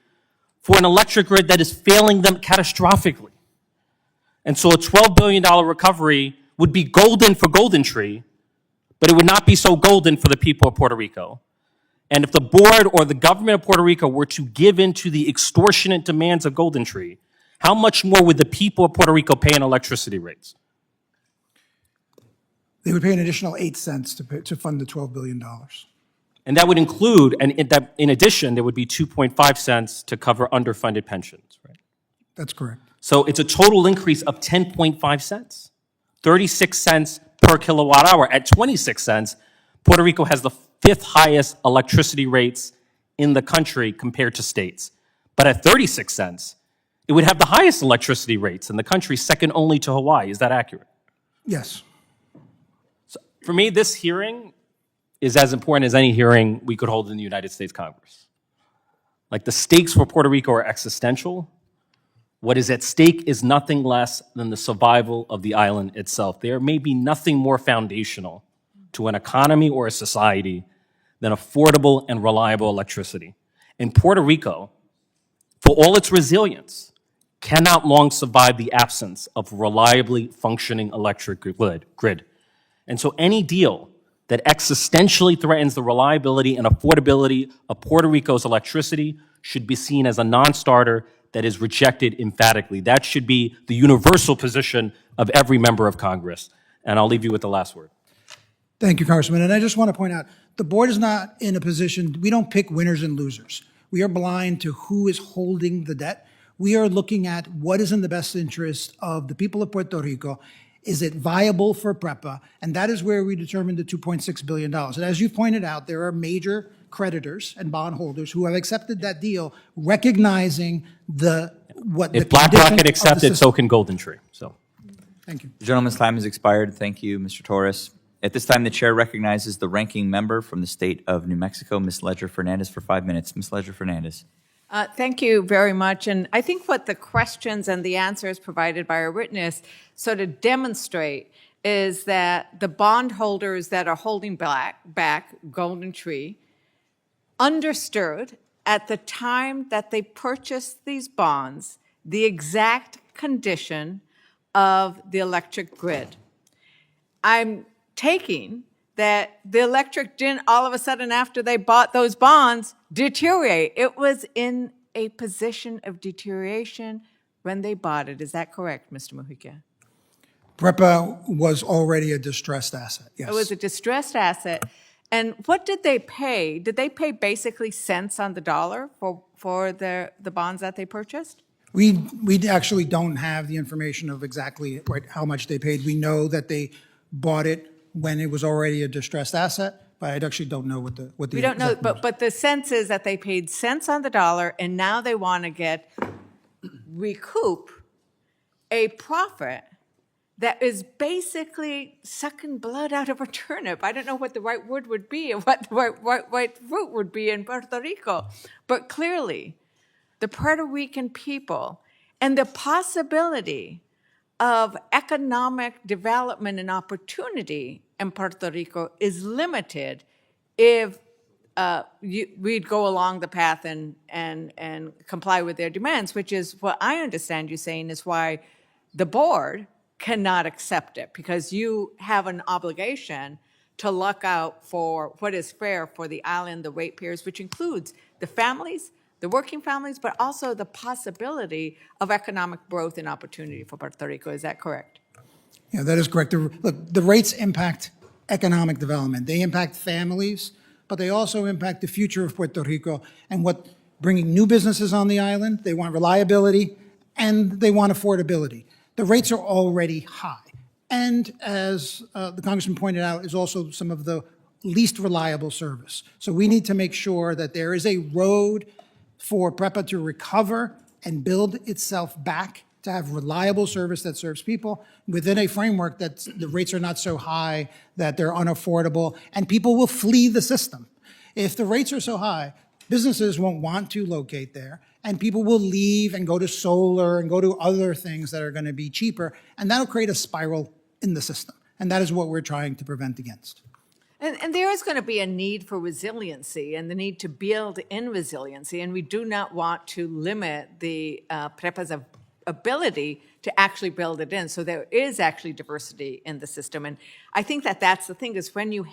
for an electric grid that is failing them catastrophically. And so a $12 billion recovery would be golden for Golden Tree, but it would not be so golden for the people of Puerto Rico. And if the board or the government of Puerto Rico were to give in to the extortionate demands of Golden Tree, how much more would the people of Puerto Rico pay in electricity rates? They would pay an additional 8 cents to fund the $12 billion. And that would include, and in addition, there would be 2.5 cents to cover underfunded pensions, right? That's correct. So it's a total increase of 10.5 cents, 36 cents per kilowatt hour. At 26 cents, Puerto Rico has the 5th highest electricity rates in the country compared to states. But at 36 cents, it would have the highest electricity rates in the country, second only to Hawaii. Is that accurate? Yes. So for me, this hearing is as important as any hearing we could hold in the United States Congress. Like, the stakes for Puerto Rico are existential. What is at stake is nothing less than the survival of the island itself. There may be nothing more foundational to an economy or a society than affordable and reliable electricity. And Puerto Rico, for all its resilience, cannot long survive the absence of reliably functioning electric grid. And so any deal that existentially threatens the reliability and affordability of Puerto Rico's electricity should be seen as a non-starter that is rejected emphatically. That should be the universal position of every member of Congress. And I'll leave you with the last word. Thank you, Congressman. And I just want to point out, the board is not in a position, we don't pick winners and losers. We are blind to who is holding the debt. We are looking at what is in the best interest of the people of Puerto Rico. Is it viable for PREPA? And that is where we determined the $2.6 billion. And as you pointed out, there are major creditors and bondholders who have accepted that deal, recognizing If BlackRock had accepted, so can Golden Tree. So, thank you. The gentleman's time has expired. Thank you, Mr. Torres. At this time, the chair recognizes the ranking member from the state of New Mexico, Ms. Ledger-Fernandez, for 5 minutes. Ms. Ledger-Fernandez. Thank you very much. And I think what the questions and the answers provided by our witness sort of demonstrate is that the bondholders that are holding back Golden Tree understood at the time that they purchased these bonds the exact condition of the electric grid. I'm taking that the electric didn't all of a sudden after they bought those bonds deteriorate. It was in a position of deterioration when they bought it. Is that correct, Mr. Mujica? PREPA was already a distressed asset, yes. It was a distressed asset. And what did they pay? Did they pay basically cents on the dollar for the bonds that they purchased? We actually don't have the information of exactly how much they paid. We know that they bought it when it was already a distressed asset, but I actually don't know what the We don't know, but the sense is that they paid cents on the dollar, and now they want to recoup a profit that is basically sucking blood out of a turnip. I don't know what the right word would be and what the right fruit would be in Puerto Rico, but clearly the Puerto Rican people and the possibility of economic development and opportunity in Puerto Rico is limited if we'd go along the path and comply with their demands, which is what I understand you saying is why the board cannot accept it, because you have an obligation to look out for what is fair for the island, the ratepayers, which includes the families, the working families, but also the possibility of economic growth and opportunity for Puerto Rico. Is that correct? Yeah, that is correct. Look, the rates impact economic development. They impact families, but they also impact the future of Puerto Rico and bringing new businesses on the island. They want reliability and they want affordability. The rates are already high. And as the Congressman pointed out, is also some of the least reliable service. So we need to make sure that there is a road for PREPA to recover and build itself back to have reliable service that serves people within a framework that the rates are not so high that they're unaffordable, and people will flee the system. If the rates are so high, businesses won't want to locate there, and people will leave and go to solar and go to other things that are going to be cheaper, and that'll create a spiral in the system. And that is what we're trying to prevent against. And there is going to be a need for resiliency and the need to build in resiliency, and we do not want to limit the PREPA's ability to actually build it in. So there is actually diversity in the system. And I think that that's the thing, is when you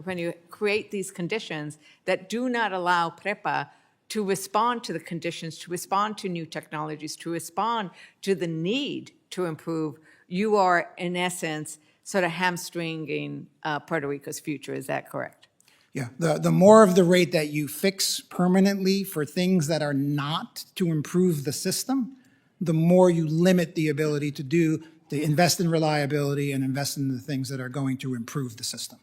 when you create these conditions that do not allow PREPA to respond to the conditions, to respond to new technologies, to respond to the need to improve, you are, in essence, sort of hamstringing Puerto Rico's future. Is that correct? Yeah, the more of the rate that you fix permanently for things that are not to improve the system, the more you limit the ability to invest in reliability and invest in the things that are going to improve the system.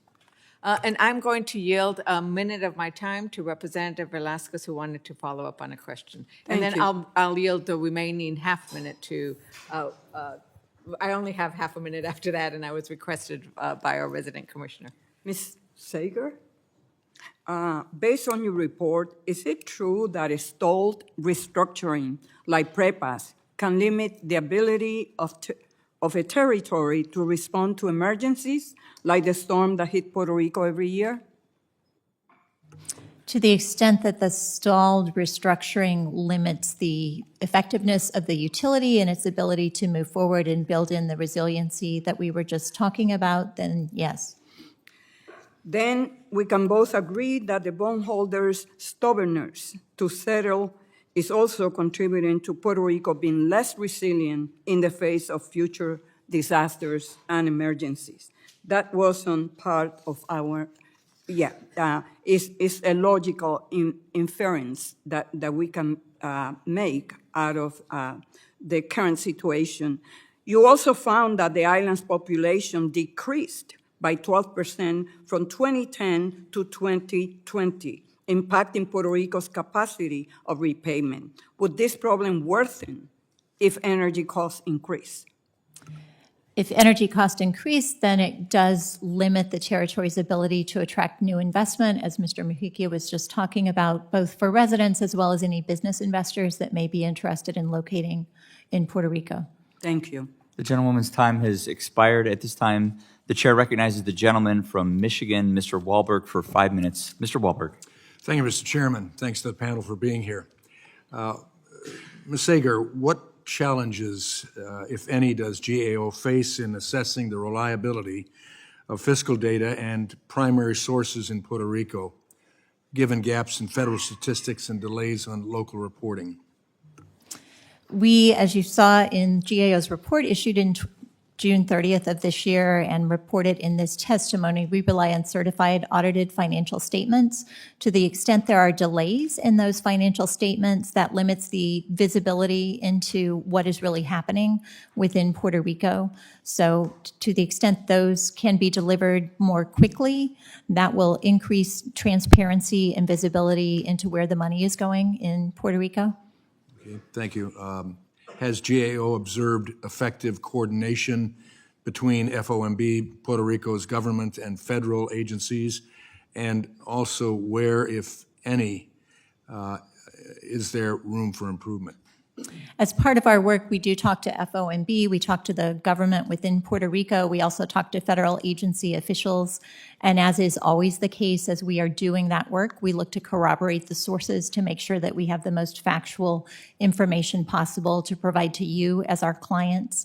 And I'm going to yield a minute of my time to Representative Velasquez, who wanted to follow up on a question. And then I'll yield the remaining half minute to, I only have half a minute after that, and I was requested by our resident commissioner. Ms. Sager, based on your report, is it true that a stalled restructuring like PREPA's can limit the ability of a territory to respond to emergencies like the storm that hit Puerto Rico every year? To the extent that the stalled restructuring limits the effectiveness of the utility and its ability to move forward and build in the resiliency that we were just talking about, then yes. Then we can both agree that the bondholders' stubbornness to settle is also contributing to Puerto Rico being less resilient in the face of future disasters and emergencies. That wasn't part of our, it's a logical inference that we can make out of the current situation. You also found that the island's population decreased by 12% from 2010 to 2020, impacting Puerto Rico's capacity of repayment. Would this problem worsen if energy costs increase? If energy costs increase, then it does limit the territory's ability to attract new investment, as Mr. Mujica was just talking about, both for residents as well as any business investors that may be interested in locating in Puerto Rico. Thank you. The gentlewoman's time has expired. At this time, the chair recognizes the gentleman from Michigan, Mr. Wahlberg, for 5 minutes. Mr. Wahlberg. Thank you, Mr. Chairman. Thanks to the panel for being here. Ms. Sager, what challenges, if any, does GAO face in assessing the reliability of fiscal data and primary sources in Puerto Rico, given gaps in federal statistics and delays on local reporting? We, as you saw in GAO's report issued in June 30th of this year and reported in this testimony, we rely on certified audited financial statements. To the extent there are delays in those financial statements, that limits the visibility into what is really happening within Puerto Rico. So to the extent those can be delivered more quickly, that will increase transparency and visibility into where the money is going in Puerto Rico. Okay, thank you. Has GAO observed effective coordination between FOMB, Puerto Rico's government, and federal agencies? And also, where, if any, is there room for improvement? As part of our work, we do talk to FOMB, we talk to the government within Puerto Rico, we also talk to federal agency officials, and as is always the case, as we are doing that work, we look to corroborate the sources to make sure that we have the most factual information possible to provide to you as our clients.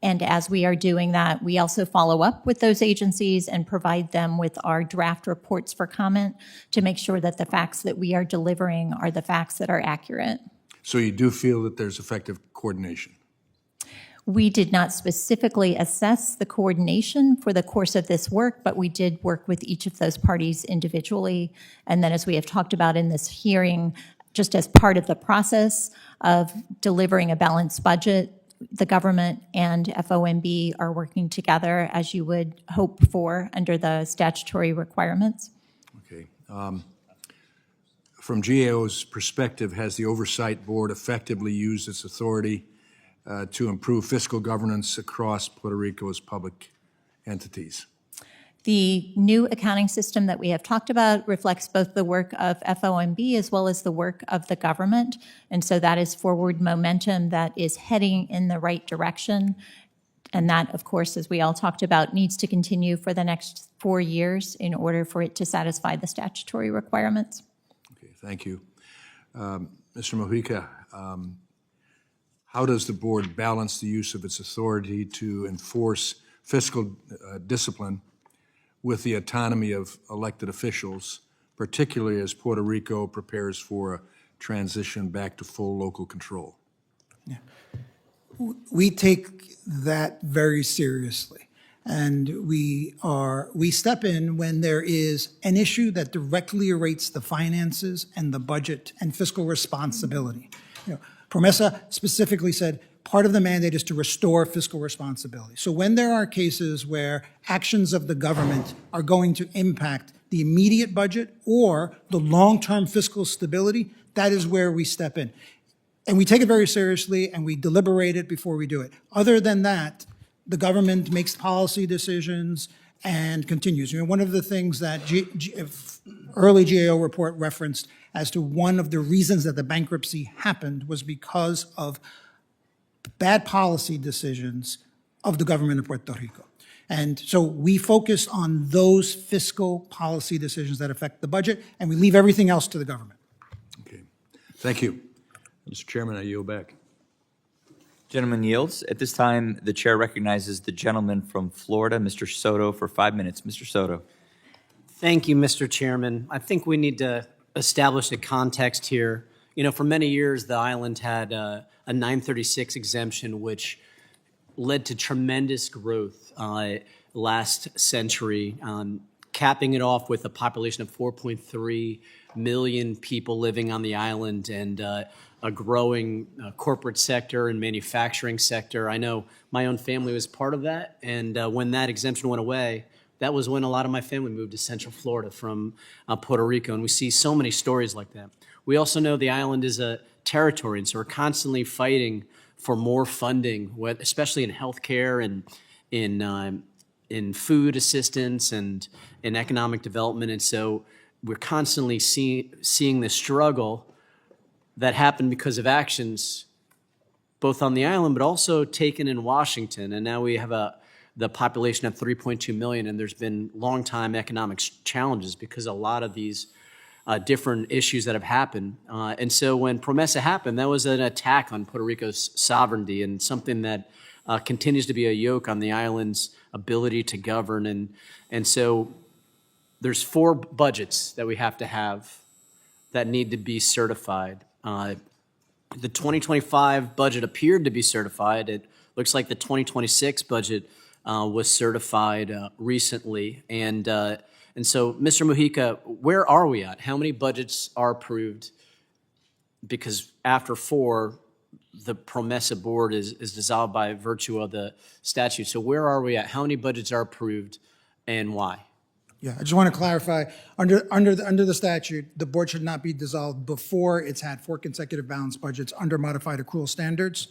And as we are doing that, we also follow up with those agencies and provide them with our draft reports for comment to make sure that the facts that we are delivering are the facts that are accurate. So you do feel that there's effective coordination? We did not specifically assess the coordination for the course of this work, but we did work with each of those parties individually. And then as we have talked about in this hearing, just as part of the process of delivering a balanced budget, the government and FOMB are working together as you would hope for under the statutory requirements. Okay. From GAO's perspective, has the Oversight Board effectively used its authority to improve fiscal governance across Puerto Rico's public entities? The new accounting system that we have talked about reflects both the work of FOMB as well as the work of the government. And so that is forward momentum that is heading in the right direction. And that, of course, as we all talked about, needs to continue for the next 4 years in order for it to satisfy the statutory requirements. Okay, thank you. Mr. Mojica, how does the board balance the use of its authority to enforce fiscal discipline with the autonomy of elected officials, particularly as Puerto Rico prepares for a transition back to full local control? Yeah. We take that very seriously. And we step in when there is an issue that directly relates the finances and the budget and fiscal responsibility. PROMESA specifically said part of the mandate is to restore fiscal responsibility. So when there are cases where actions of the government are going to impact the immediate budget or the long-term fiscal stability, that is where we step in. And we take it very seriously and we deliberate it before we do it. Other than that, the government makes policy decisions and continues. One of the things that early GAO report referenced as to one of the reasons that the bankruptcy happened was because of bad policy decisions of the government of Puerto Rico. And so we focus on those fiscal policy decisions that affect the budget, and we leave everything else to the government. Okay, thank you. Mr. Chairman, I yield back. Gentleman yields. At this time, the chair recognizes the gentleman from Florida, Mr. Soto, for 5 minutes. Mr. Soto. Thank you, Mr. Chairman. I think we need to establish a context here. For many years, the island had a 936 exemption, which led to tremendous growth last century, capping it off with a population of 4.3 million people living on the island and a growing corporate sector and manufacturing sector. I know my own family was part of that, and when that exemption went away, that was when a lot of my family moved to Central Florida from Puerto Rico, and we see so many stories like that. We also know the island is a territory, and so we're constantly fighting for more funding, especially in healthcare and in food assistance and in economic development. And so we're constantly seeing the struggle that happened because of actions both on the island but also taken in Washington. And now we have the population of 3.2 million, and there's been long-time economic challenges because a lot of these different issues that have happened. And so when PROMESA happened, that was an attack on Puerto Rico's sovereignty and something that continues to be a yoke on the island's ability to govern. And so there's 4 budgets that we have to have that need to be certified. The 2025 budget appeared to be certified. It looks like the 2026 budget was certified recently. And so, Mr. Mojica, where are we at? How many budgets are approved? Because after 4, the PROMESA board is dissolved by virtue of the statute. So where are we at? How many budgets are approved and why? Yeah, I just want to clarify, under the statute, the board should not be dissolved before it's had 4 consecutive balanced budgets under modified accrual standards.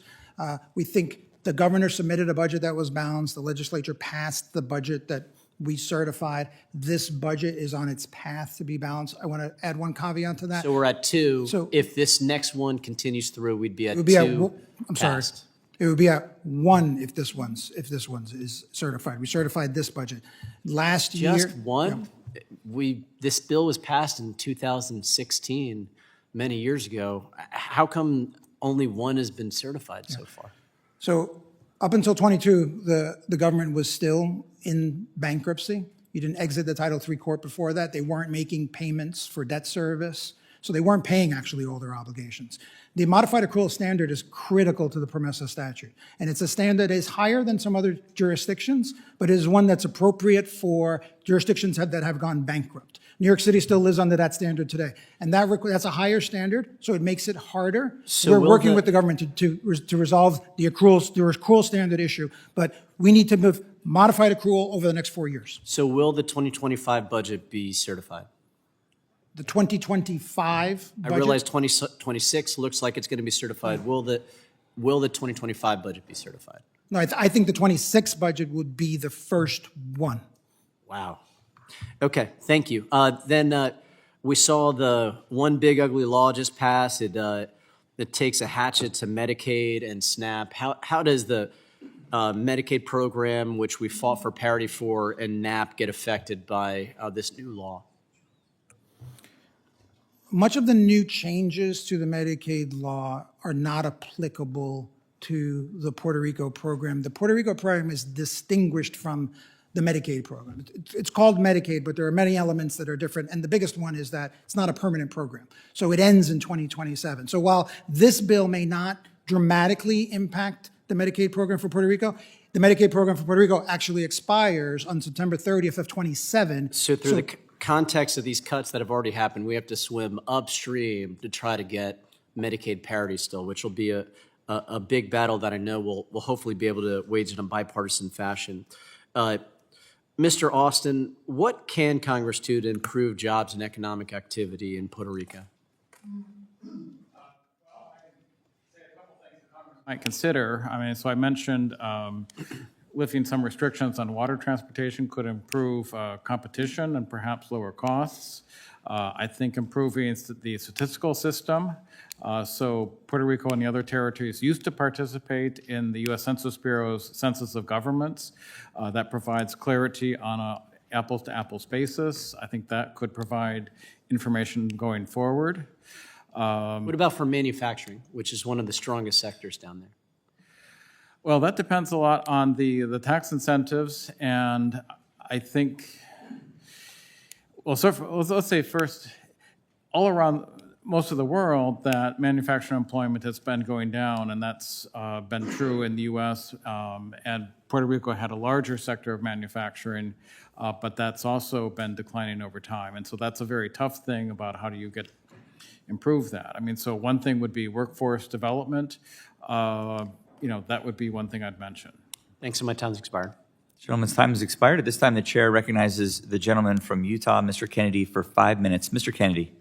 We think the governor submitted a budget that was balanced. The legislature passed the budget that we certified. This budget is on its path to be balanced. I want to add one caveat to that. So we're at 2. So if this next one continues through, we'd be at 2. I'm sorry. It would be at 1 if this one's is certified. We certified this budget last year. Just 1? Yeah. This bill was passed in 2016, many years ago. How come only 1 has been certified so far? So up until 22, the government was still in bankruptcy. You didn't exit the Title III court before that. They weren't making payments for debt service. So they weren't paying actually all their obligations. The modified accrual standard is critical to the PROMESA statute. And it's a standard that is higher than some other jurisdictions, but it is one that's appropriate for jurisdictions that have gone bankrupt. New York City still lives under that standard today. And that's a higher standard, so it makes it harder. So we're working with the government to resolve the accrual standard issue, but we need to move modified accrual over the next 4 years. So will the 2025 budget be certified? The 2025 budget? I realize 2026 looks like it's going to be certified. Will will the 2025 budget be certified? No, I think the 26 budget would be the first one. Wow. Okay, thank you. Then we saw the one big ugly law just pass. It takes a hatchet to Medicaid and SNAP. How does the Medicaid program, which we fought for parity for, and NAP get affected by this new law? Much of the new changes to the Medicaid law are not applicable to the Puerto Rico program. The Puerto Rico program is distinguished from the Medicaid program. It's called Medicaid, but there are many elements that are different, and the biggest one is that it's not a permanent program. So it ends in 2027. So while this bill may not dramatically impact the Medicaid program for Puerto Rico, the Medicaid program for Puerto Rico actually expires on September 30th of 27. So through the context of these cuts that have already happened, we have to swim upstream to try to get Medicaid parity still, which will be a big battle that I know we'll hopefully be able to wage in a bipartisan fashion. Mr. Austin, what can Congress do to improve jobs and economic activity in Puerto Rico? Might consider. I mean, so I mentioned lifting some restrictions on water transportation could improve competition and perhaps lower costs. I think improving the statistical system. So Puerto Rico and the other territories used to participate in the U.S. Census Bureau's Census of Governments. That provides clarity on a apples-to-apples basis. I think that could provide information going forward. What about for manufacturing, which is one of the strongest sectors down there? Well, that depends a lot on the tax incentives, and I think, well, so let's say first, all around most of the world, that manufacturing employment has been going down, and that's been true in the U.S., and Puerto Rico had a larger sector of manufacturing, but that's also been declining over time, and so that's a very tough thing about how do you improve that. I mean, so one thing would be workforce development. That would be one thing I'd mention. Thanks, so my time's expired. Gentleman's time has expired. At this time, the chair recognizes the gentleman from Utah, Mr. Kennedy, for 5 minutes. Mr. Kennedy.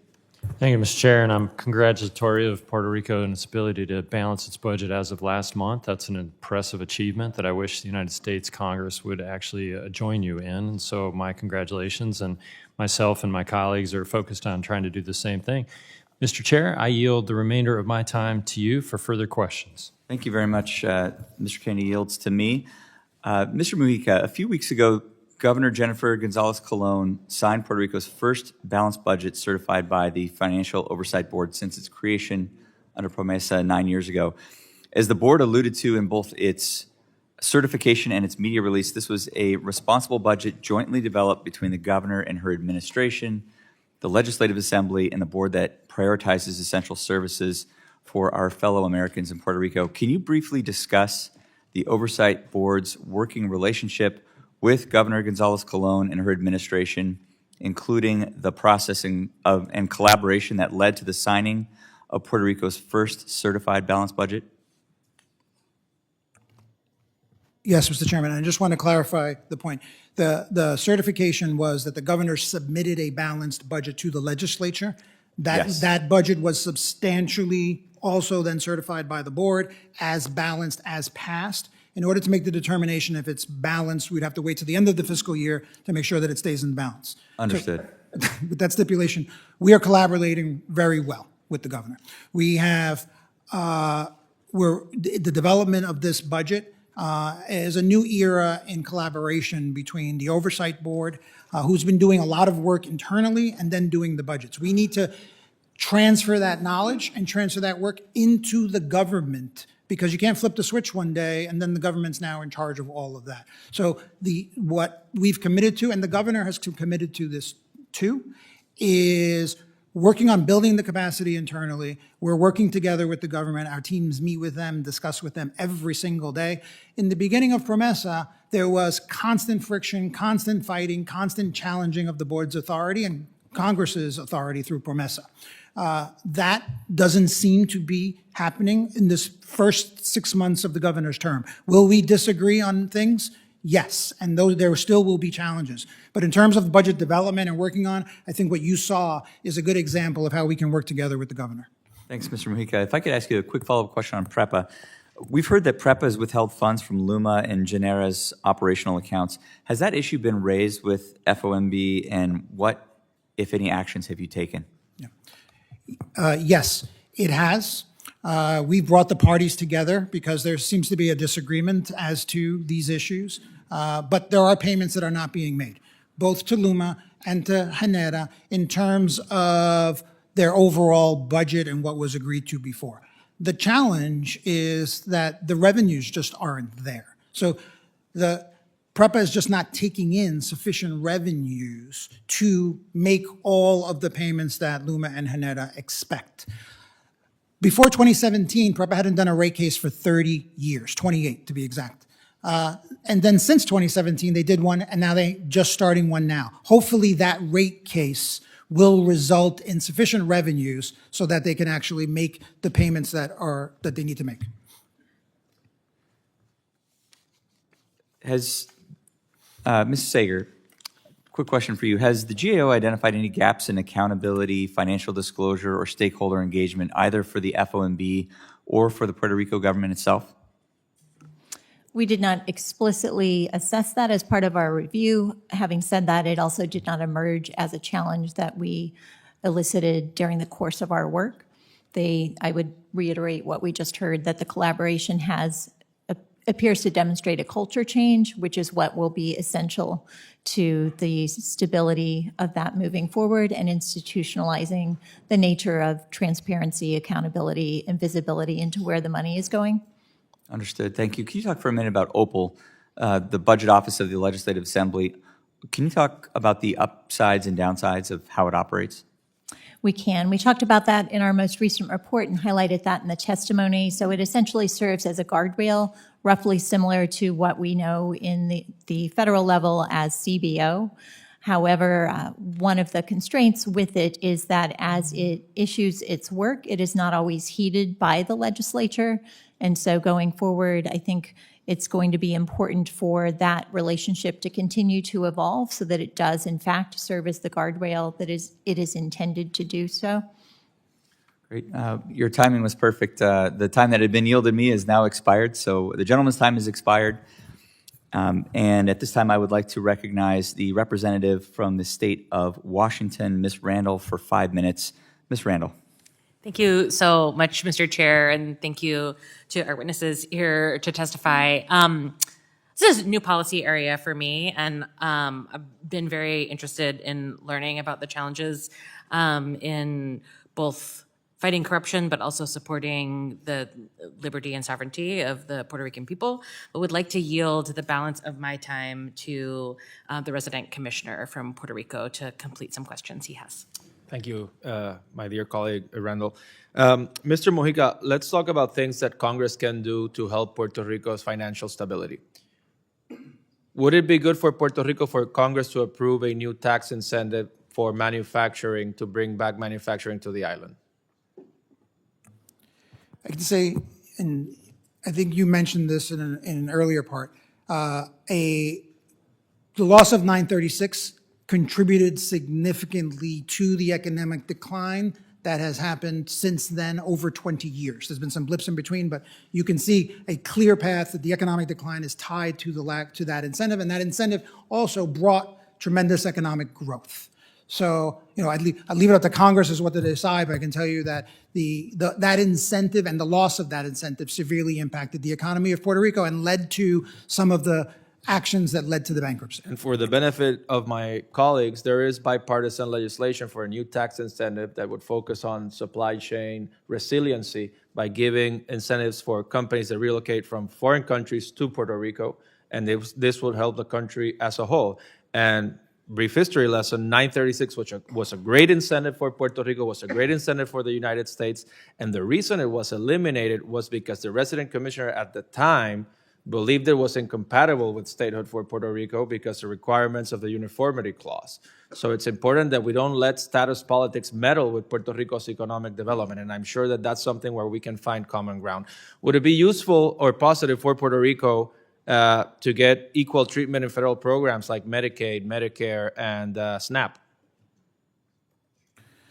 Thank you, Mr. Chair, and I'm congratulatory of Puerto Rico and its ability to balance its budget as of last month. That's an impressive achievement that I wish the United States Congress would actually join you in. And so my congratulations, and myself and my colleagues are focused on trying to do the same thing. Mr. Chair, I yield the remainder of my time to you for further questions. Thank you very much. Mr. Kennedy yields to me. Mr. Mujica, a few weeks ago, Governor Jennifer Gonzalez-Colon signed Puerto Rico's first balanced budget certified by the Financial Oversight Board since its creation under PROMESA 9 years ago. As the board alluded to in both its certification and its media release, this was a responsible budget jointly developed between the governor and her administration, the Legislative Assembly, and the board that prioritizes essential services for our fellow Americans in Puerto Rico. Can you briefly discuss the Oversight Board's working relationship with Governor Gonzalez-Colon and her administration, including the processing of and collaboration that led to the signing of Puerto Rico's first certified balanced budget? Yes, Mr. Chairman, I just want to clarify the point. The certification was that the governor submitted a balanced budget to the legislature. That budget was substantially also then certified by the board as balanced as passed. In order to make the determination if it's balanced, we'd have to wait to the end of the fiscal year to make sure that it stays in balance. Understood. So, with that stipulation, we are collaborating very well with the governor. We have, the development of this budget is a new era in collaboration between the Oversight Board, who's been doing a lot of work internally and then doing the budgets. We need to transfer that knowledge and transfer that work into the government, because you can't flip the switch one day and then the government's now in charge of all of that. So what we've committed to, and the governor has committed to this too, is working on building the capacity internally. We're working together with the government. Our teams meet with them, discuss with them every single day. In the beginning of PROMESA, there was constant friction, constant fighting, constant challenging of the board's authority and Congress's authority through PROMESA. That doesn't seem to be happening in this first 6 months of the governor's term. Will we disagree on things? Yes, and there still will be challenges. But in terms of budget development and working on, I think what you saw is a good example of how we can work together with the governor. Thanks, Mr. Mujica. If I could ask you a quick follow-up question on PREPA. We've heard that PREPA has withheld funds from LUMA and Genera's operational accounts. Has that issue been raised with FOMB, and what, if any, actions have you taken? Yes, it has. We brought the parties together because there seems to be a disagreement as to these issues, but there are payments that are not being made, both to LUMA and to Genera, in terms of their overall budget and what was agreed to before. The challenge is that the revenues just aren't there. So the PREPA is just not taking in sufficient revenues to make all of the payments that LUMA and Genera expect. Before 2017, PREPA hadn't done a rate case for 30 years, 28 to be exact. And then since 2017, they did one, and now they're just starting one now. Hopefully that rate case will result in sufficient revenues so that they can actually make the payments that they need to make. Has, Mrs. Sager, quick question for you. Has the GAO identified any gaps in accountability, financial disclosure, or stakeholder engagement, either for the FOMB or for the Puerto Rico government itself? We did not explicitly assess that as part of our review. Having said that, it also did not emerge as a challenge that we elicited during the course of our work. I would reiterate what we just heard, that the collaboration appears to demonstrate a culture change, which is what will be essential to the stability of that moving forward and institutionalizing the nature of transparency, accountability, and visibility into where the money is going. Understood. Thank you. Can you talk for a minute about OPAL, the Budget Office of the Legislative Assembly? Can you talk about the upsides and downsides of how it operates? We can. We talked about that in our most recent report and highlighted that in the testimony. So it essentially serves as a guardrail, roughly similar to what we know in the federal level as CBO. However, one of the constraints with it is that as it issues its work, it is not always heeded by the legislature. And so going forward, I think it's going to be important for that relationship to continue to evolve so that it does, in fact, serve as the guardrail that it is intended to do so. Great. Your timing was perfect. The time that had been yielded me is now expired, so the gentleman's time has expired. And at this time, I would like to recognize the representative from the state of Washington, Ms. Randall, for 5 minutes. Ms. Randall. Thank you so much, Mr. Chair, and thank you to our witnesses here to testify. This is a new policy area for me, and I've been very interested in learning about the challenges in both fighting corruption, but also supporting the liberty and sovereignty of the Puerto Rican people. But would like to yield the balance of my time to the resident commissioner from Puerto Rico to complete some questions he has. Thank you, my dear colleague, Randall. Mr. Mojica, let's talk about things that Congress can do to help Puerto Rico's financial stability. Would it be good for Puerto Rico for Congress to approve a new tax incentive for manufacturing to bring back manufacturing to the island? I can say, and I think you mentioned this in an earlier part, the loss of 936 contributed significantly to the economic decline that has happened since then over 20 years. There's been some blips in between, but you can see a clear path that the economic decline is tied to that incentive, and that incentive also brought tremendous economic growth. So, I'd leave it up to Congress as what to decide, but I can tell you that that incentive and the loss of that incentive severely impacted the economy of Puerto Rico and led to some of the actions that led to the bankruptcy. And for the benefit of my colleagues, there is bipartisan legislation for a new tax incentive that would focus on supply chain resiliency by giving incentives for companies that relocate from foreign countries to Puerto Rico, and this would help the country as a whole. And brief history lesson, 936 was a great incentive for Puerto Rico, was a great incentive for the United States, and the reason it was eliminated was because the resident commissioner at the time believed it was incompatible with statehood for Puerto Rico because the requirements of the uniformity clause. So it's important that we don't let status politics meddle with Puerto Rico's economic development, and I'm sure that that's something where we can find common ground. Would it be useful or positive for Puerto Rico to get equal treatment in federal programs like Medicaid, Medicare, and SNAP?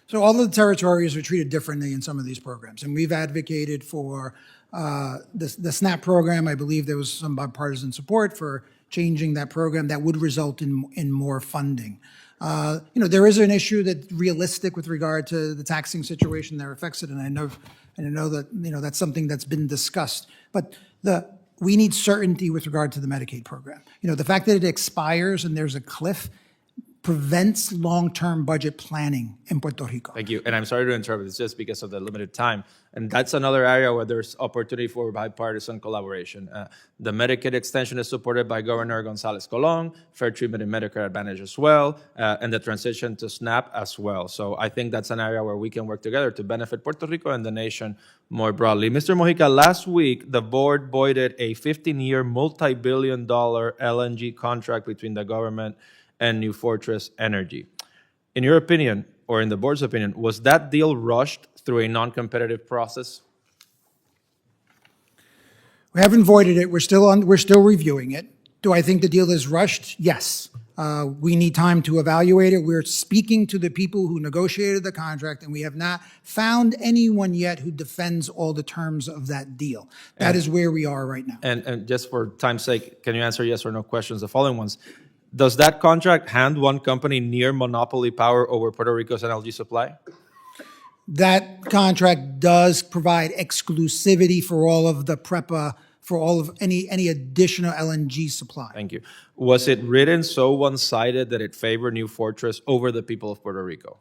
So all of the territories are treated differently in some of these programs, and we've advocated for the SNAP program. I believe there was some bipartisan support for changing that program that would result in more funding. There is an issue that's realistic with regard to the taxing situation that affects it, and I know that that's something that's been discussed. But we need certainty with regard to the Medicaid program. The fact that it expires and there's a cliff prevents long-term budget planning in Puerto Rico. Thank you. And I'm sorry to interrupt. It's just because of the limited time. And that's another area where there's opportunity for bipartisan collaboration. The Medicaid extension is supported by Governor Gonzalez Colon, fair treatment in Medicare Advantage as well, and the transition to SNAP as well. So I think that's an area where we can work together to benefit Puerto Rico and the nation more broadly. Mr. Mojica, last week, the board voided a 15-year, multi-billion-dollar LNG contract between the government and New Fortress Energy. In your opinion, or in the board's opinion, was that deal rushed through a non-competitive process? We haven't voided it. We're still reviewing it. Do I think the deal is rushed? Yes. We need time to evaluate it. We're speaking to the people who negotiated the contract, and we have not found anyone yet who defends all the terms of that deal. That is where we are right now. And just for time's sake, can you answer yes or no questions? The following ones. Does that contract hand one company near monopoly power over Puerto Rico's energy supply? That contract does provide exclusivity for all of the PREPA, for all of any additional LNG supply. Thank you. Was it written so one-sided that it favored New Fortress over the people of Puerto Rico?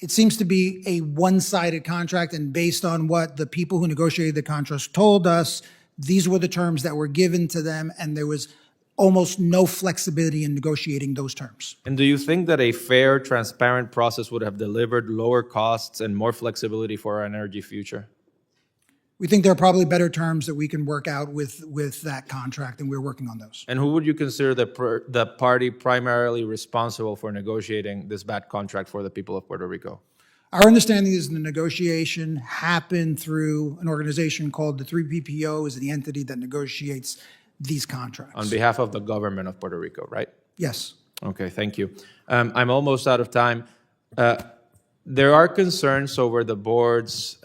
It seems to be a one-sided contract, and based on what the people who negotiated the contract told us, these were the terms that were given to them, and there was almost no flexibility in negotiating those terms. And do you think that a fair, transparent process would have delivered lower costs and more flexibility for our energy future? We think there are probably better terms that we can work out with that contract, and we're working on those. And who would you consider the party primarily responsible for negotiating this bad contract for the people of Puerto Rico? Our understanding is the negotiation happened through an organization called the 3PPO, is the entity that negotiates these contracts. On behalf of the government of Puerto Rico, right? Yes. Okay, thank you. I'm almost out of time. There are concerns over the board's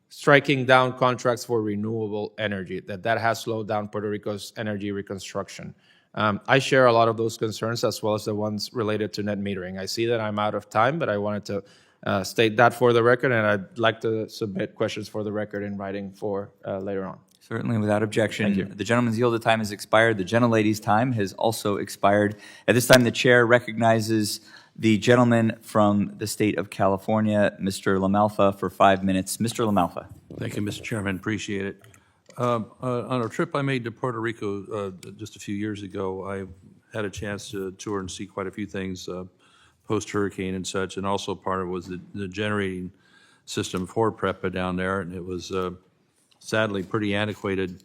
striking down contracts for renewable energy, that has slowed down Puerto Rico's energy reconstruction. I share a lot of those concerns as well as the ones related to net metering. I see that I'm out of time, but I wanted to state that for the record, and I'd like to submit questions for the record in writing for later on. Certainly, without objection. The gentleman's yielded time has expired. The gentlelady's time has also expired. At this time, the chair recognizes the gentleman from the state of California, Mr. LaMalfa, for 5 minutes. Mr. LaMalfa. Thank you, Mr. Chairman. Appreciate it. On a trip I made to Puerto Rico just a few years ago, I had a chance to tour and see quite a few things post-hurricane and such, and also part of it was the generating system for PREPA down there, and it was sadly pretty antiquated.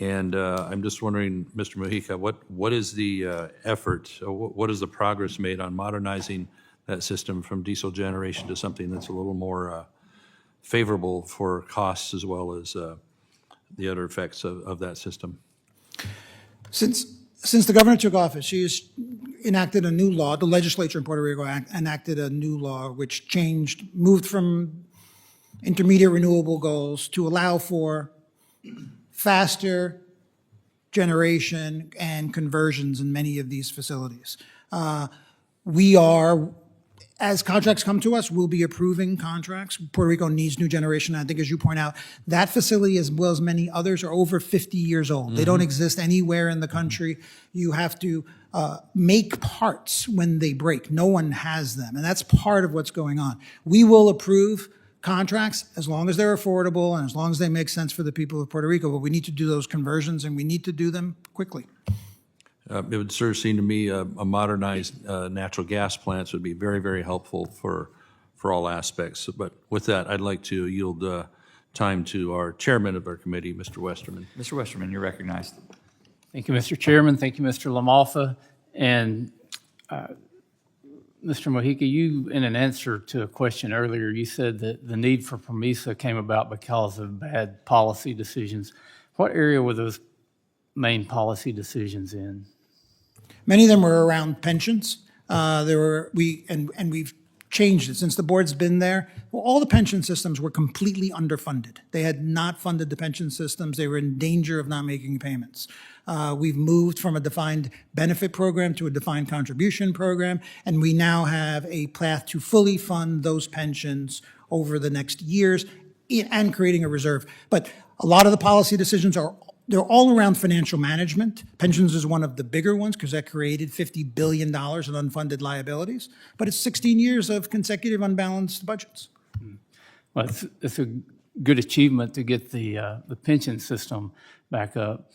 And I'm just wondering, Mr. Mojica, what is the effort, what is the progress made on modernizing that system from diesel generation to something that's a little more favorable for costs as well as the other effects of that system? Since the governor took office, she has enacted a new law. The legislature in Puerto Rico enacted a new law which moved from intermediate renewable goals to allow for faster generation and conversions in many of these facilities. We are, as contracts come to us, we'll be approving contracts. Puerto Rico needs new generation. I think, as you point out, that facility, as well as many others, are over 50 years old. They don't exist anywhere in the country. You have to make parts when they break. No one has them, and that's part of what's going on. We will approve contracts as long as they're affordable and as long as they make sense for the people of Puerto Rico, but we need to do those conversions, and we need to do them quickly. It would sort of seem to me a modernized natural gas plants would be very, very helpful for all aspects. But with that, I'd like to yield time to our chairman of our committee, Mr. Westerman. Mr. Westerman, you're recognized. Thank you, Mr. Chairman. Thank you, Mr. LaMalfa. And Mr. Mojica, you, in an answer to a question earlier, you said that the need for PROMESA came about because of bad policy decisions. What area were those main policy decisions in? Many of them were around pensions. We've changed it. Since the board's been there, well, all the pension systems were completely underfunded. They had not funded the pension systems. They were in danger of not making payments. We've moved from a defined benefit program to a defined contribution program, and we now have a path to fully fund those pensions over the next years and creating a reserve. But a lot of the policy decisions they're all around financial management. Pensions is one of the bigger ones because that created $50 billion in unfunded liabilities. But it's 16 years of consecutive unbalanced budgets. Well, it's a good achievement to get the pension system back up.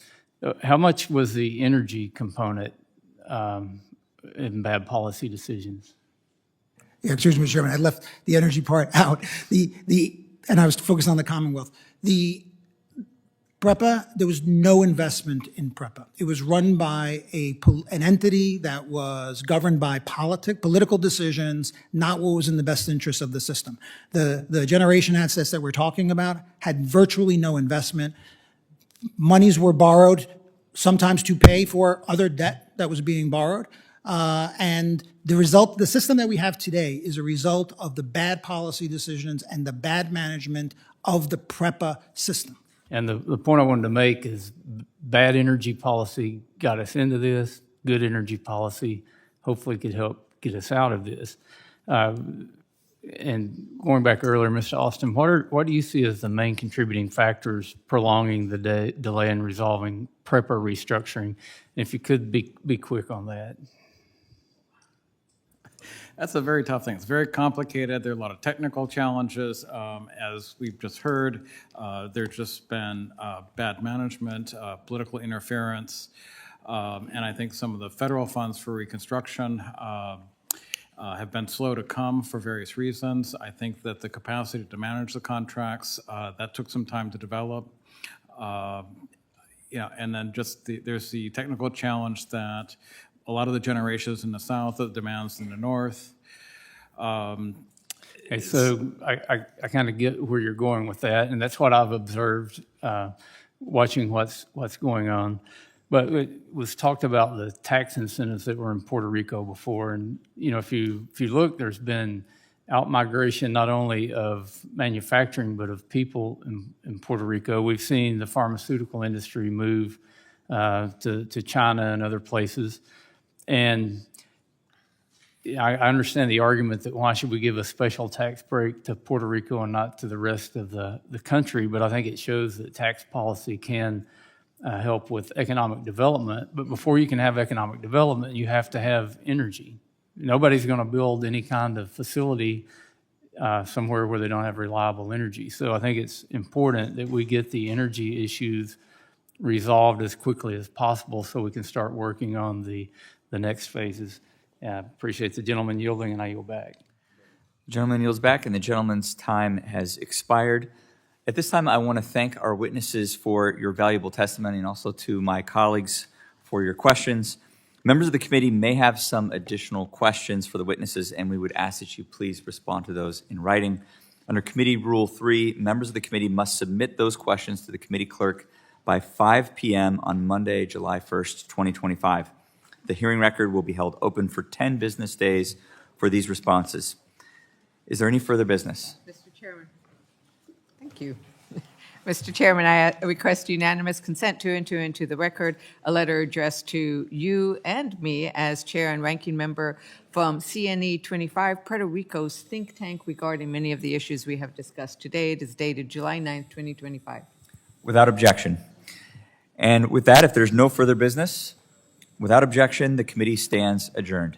How much was the energy component in bad policy decisions? Yeah, excuse me, Mr. Chairman, I left the energy part out. And I was focused on the Commonwealth. The PREPA, there was no investment in PREPA. It was run by an entity that was governed by political decisions, not what was in the best interest of the system. The generation assets that we're talking about had virtually no investment. Monies were borrowed, sometimes to pay for other debt that was being borrowed. And the system that we have today is a result of the bad policy decisions and the bad management of the PREPA system. And the point I wanted to make is bad energy policy got us into this. Good energy policy hopefully could help get us out of this. And going back earlier, Mr. Austin, what do you see as the main contributing factors prolonging the delay in resolving PREPA restructuring? And if you could be quick on that. That's a very tough thing. It's very complicated. There are a lot of technical challenges. As we've just heard, there's just been bad management, political interference, and I think some of the federal funds for reconstruction have been slow to come for various reasons. I think that the capacity to manage the contracts, that took some time to develop. And then there's the technical challenge that a lot of the generations in the South, the demands in the North. Okay, so I kind of get where you're going with that, and that's what I've observed watching what's going on. But it was talked about the tax incentives that were in Puerto Rico before, and if you look, there's been out-migration not only of manufacturing but of people in Puerto Rico. We've seen the pharmaceutical industry move to China and other places. And I understand the argument that why should we give a special tax break to Puerto Rico and not to the rest of the country, but I think it shows that tax policy can help with economic development. But before you can have economic development, you have to have energy. Nobody's going to build any kind of facility somewhere where they don't have reliable energy. So I think it's important that we get the energy issues resolved as quickly as possible so we can start working on the next phases. Appreciate the gentleman yielding, and I yield back. The gentleman yields back, and the gentleman's time has expired. At this time, I want to thank our witnesses for your valuable testimony and also to my colleagues for your questions. Members of the committee may have some additional questions for the witnesses, and we would ask that you please respond to those in writing. Under Committee Rule 3, members of the committee must submit those questions to the committee clerk by 5 p.m. on Monday, July 1st, 2025. The hearing record will be held open for 10 business days for these responses. Is there any further business? Mr. Chairman. Thank you. Mr. Chairman, I request unanimous consent to enter into the record a letter addressed to you and me as Chair and Ranking Member from CNE 25, Puerto Rico's think tank regarding many of the issues we have discussed today. It is dated July 9th, 2025. Without objection. And with that, if there's no further business, without objection, the committee stands adjourned.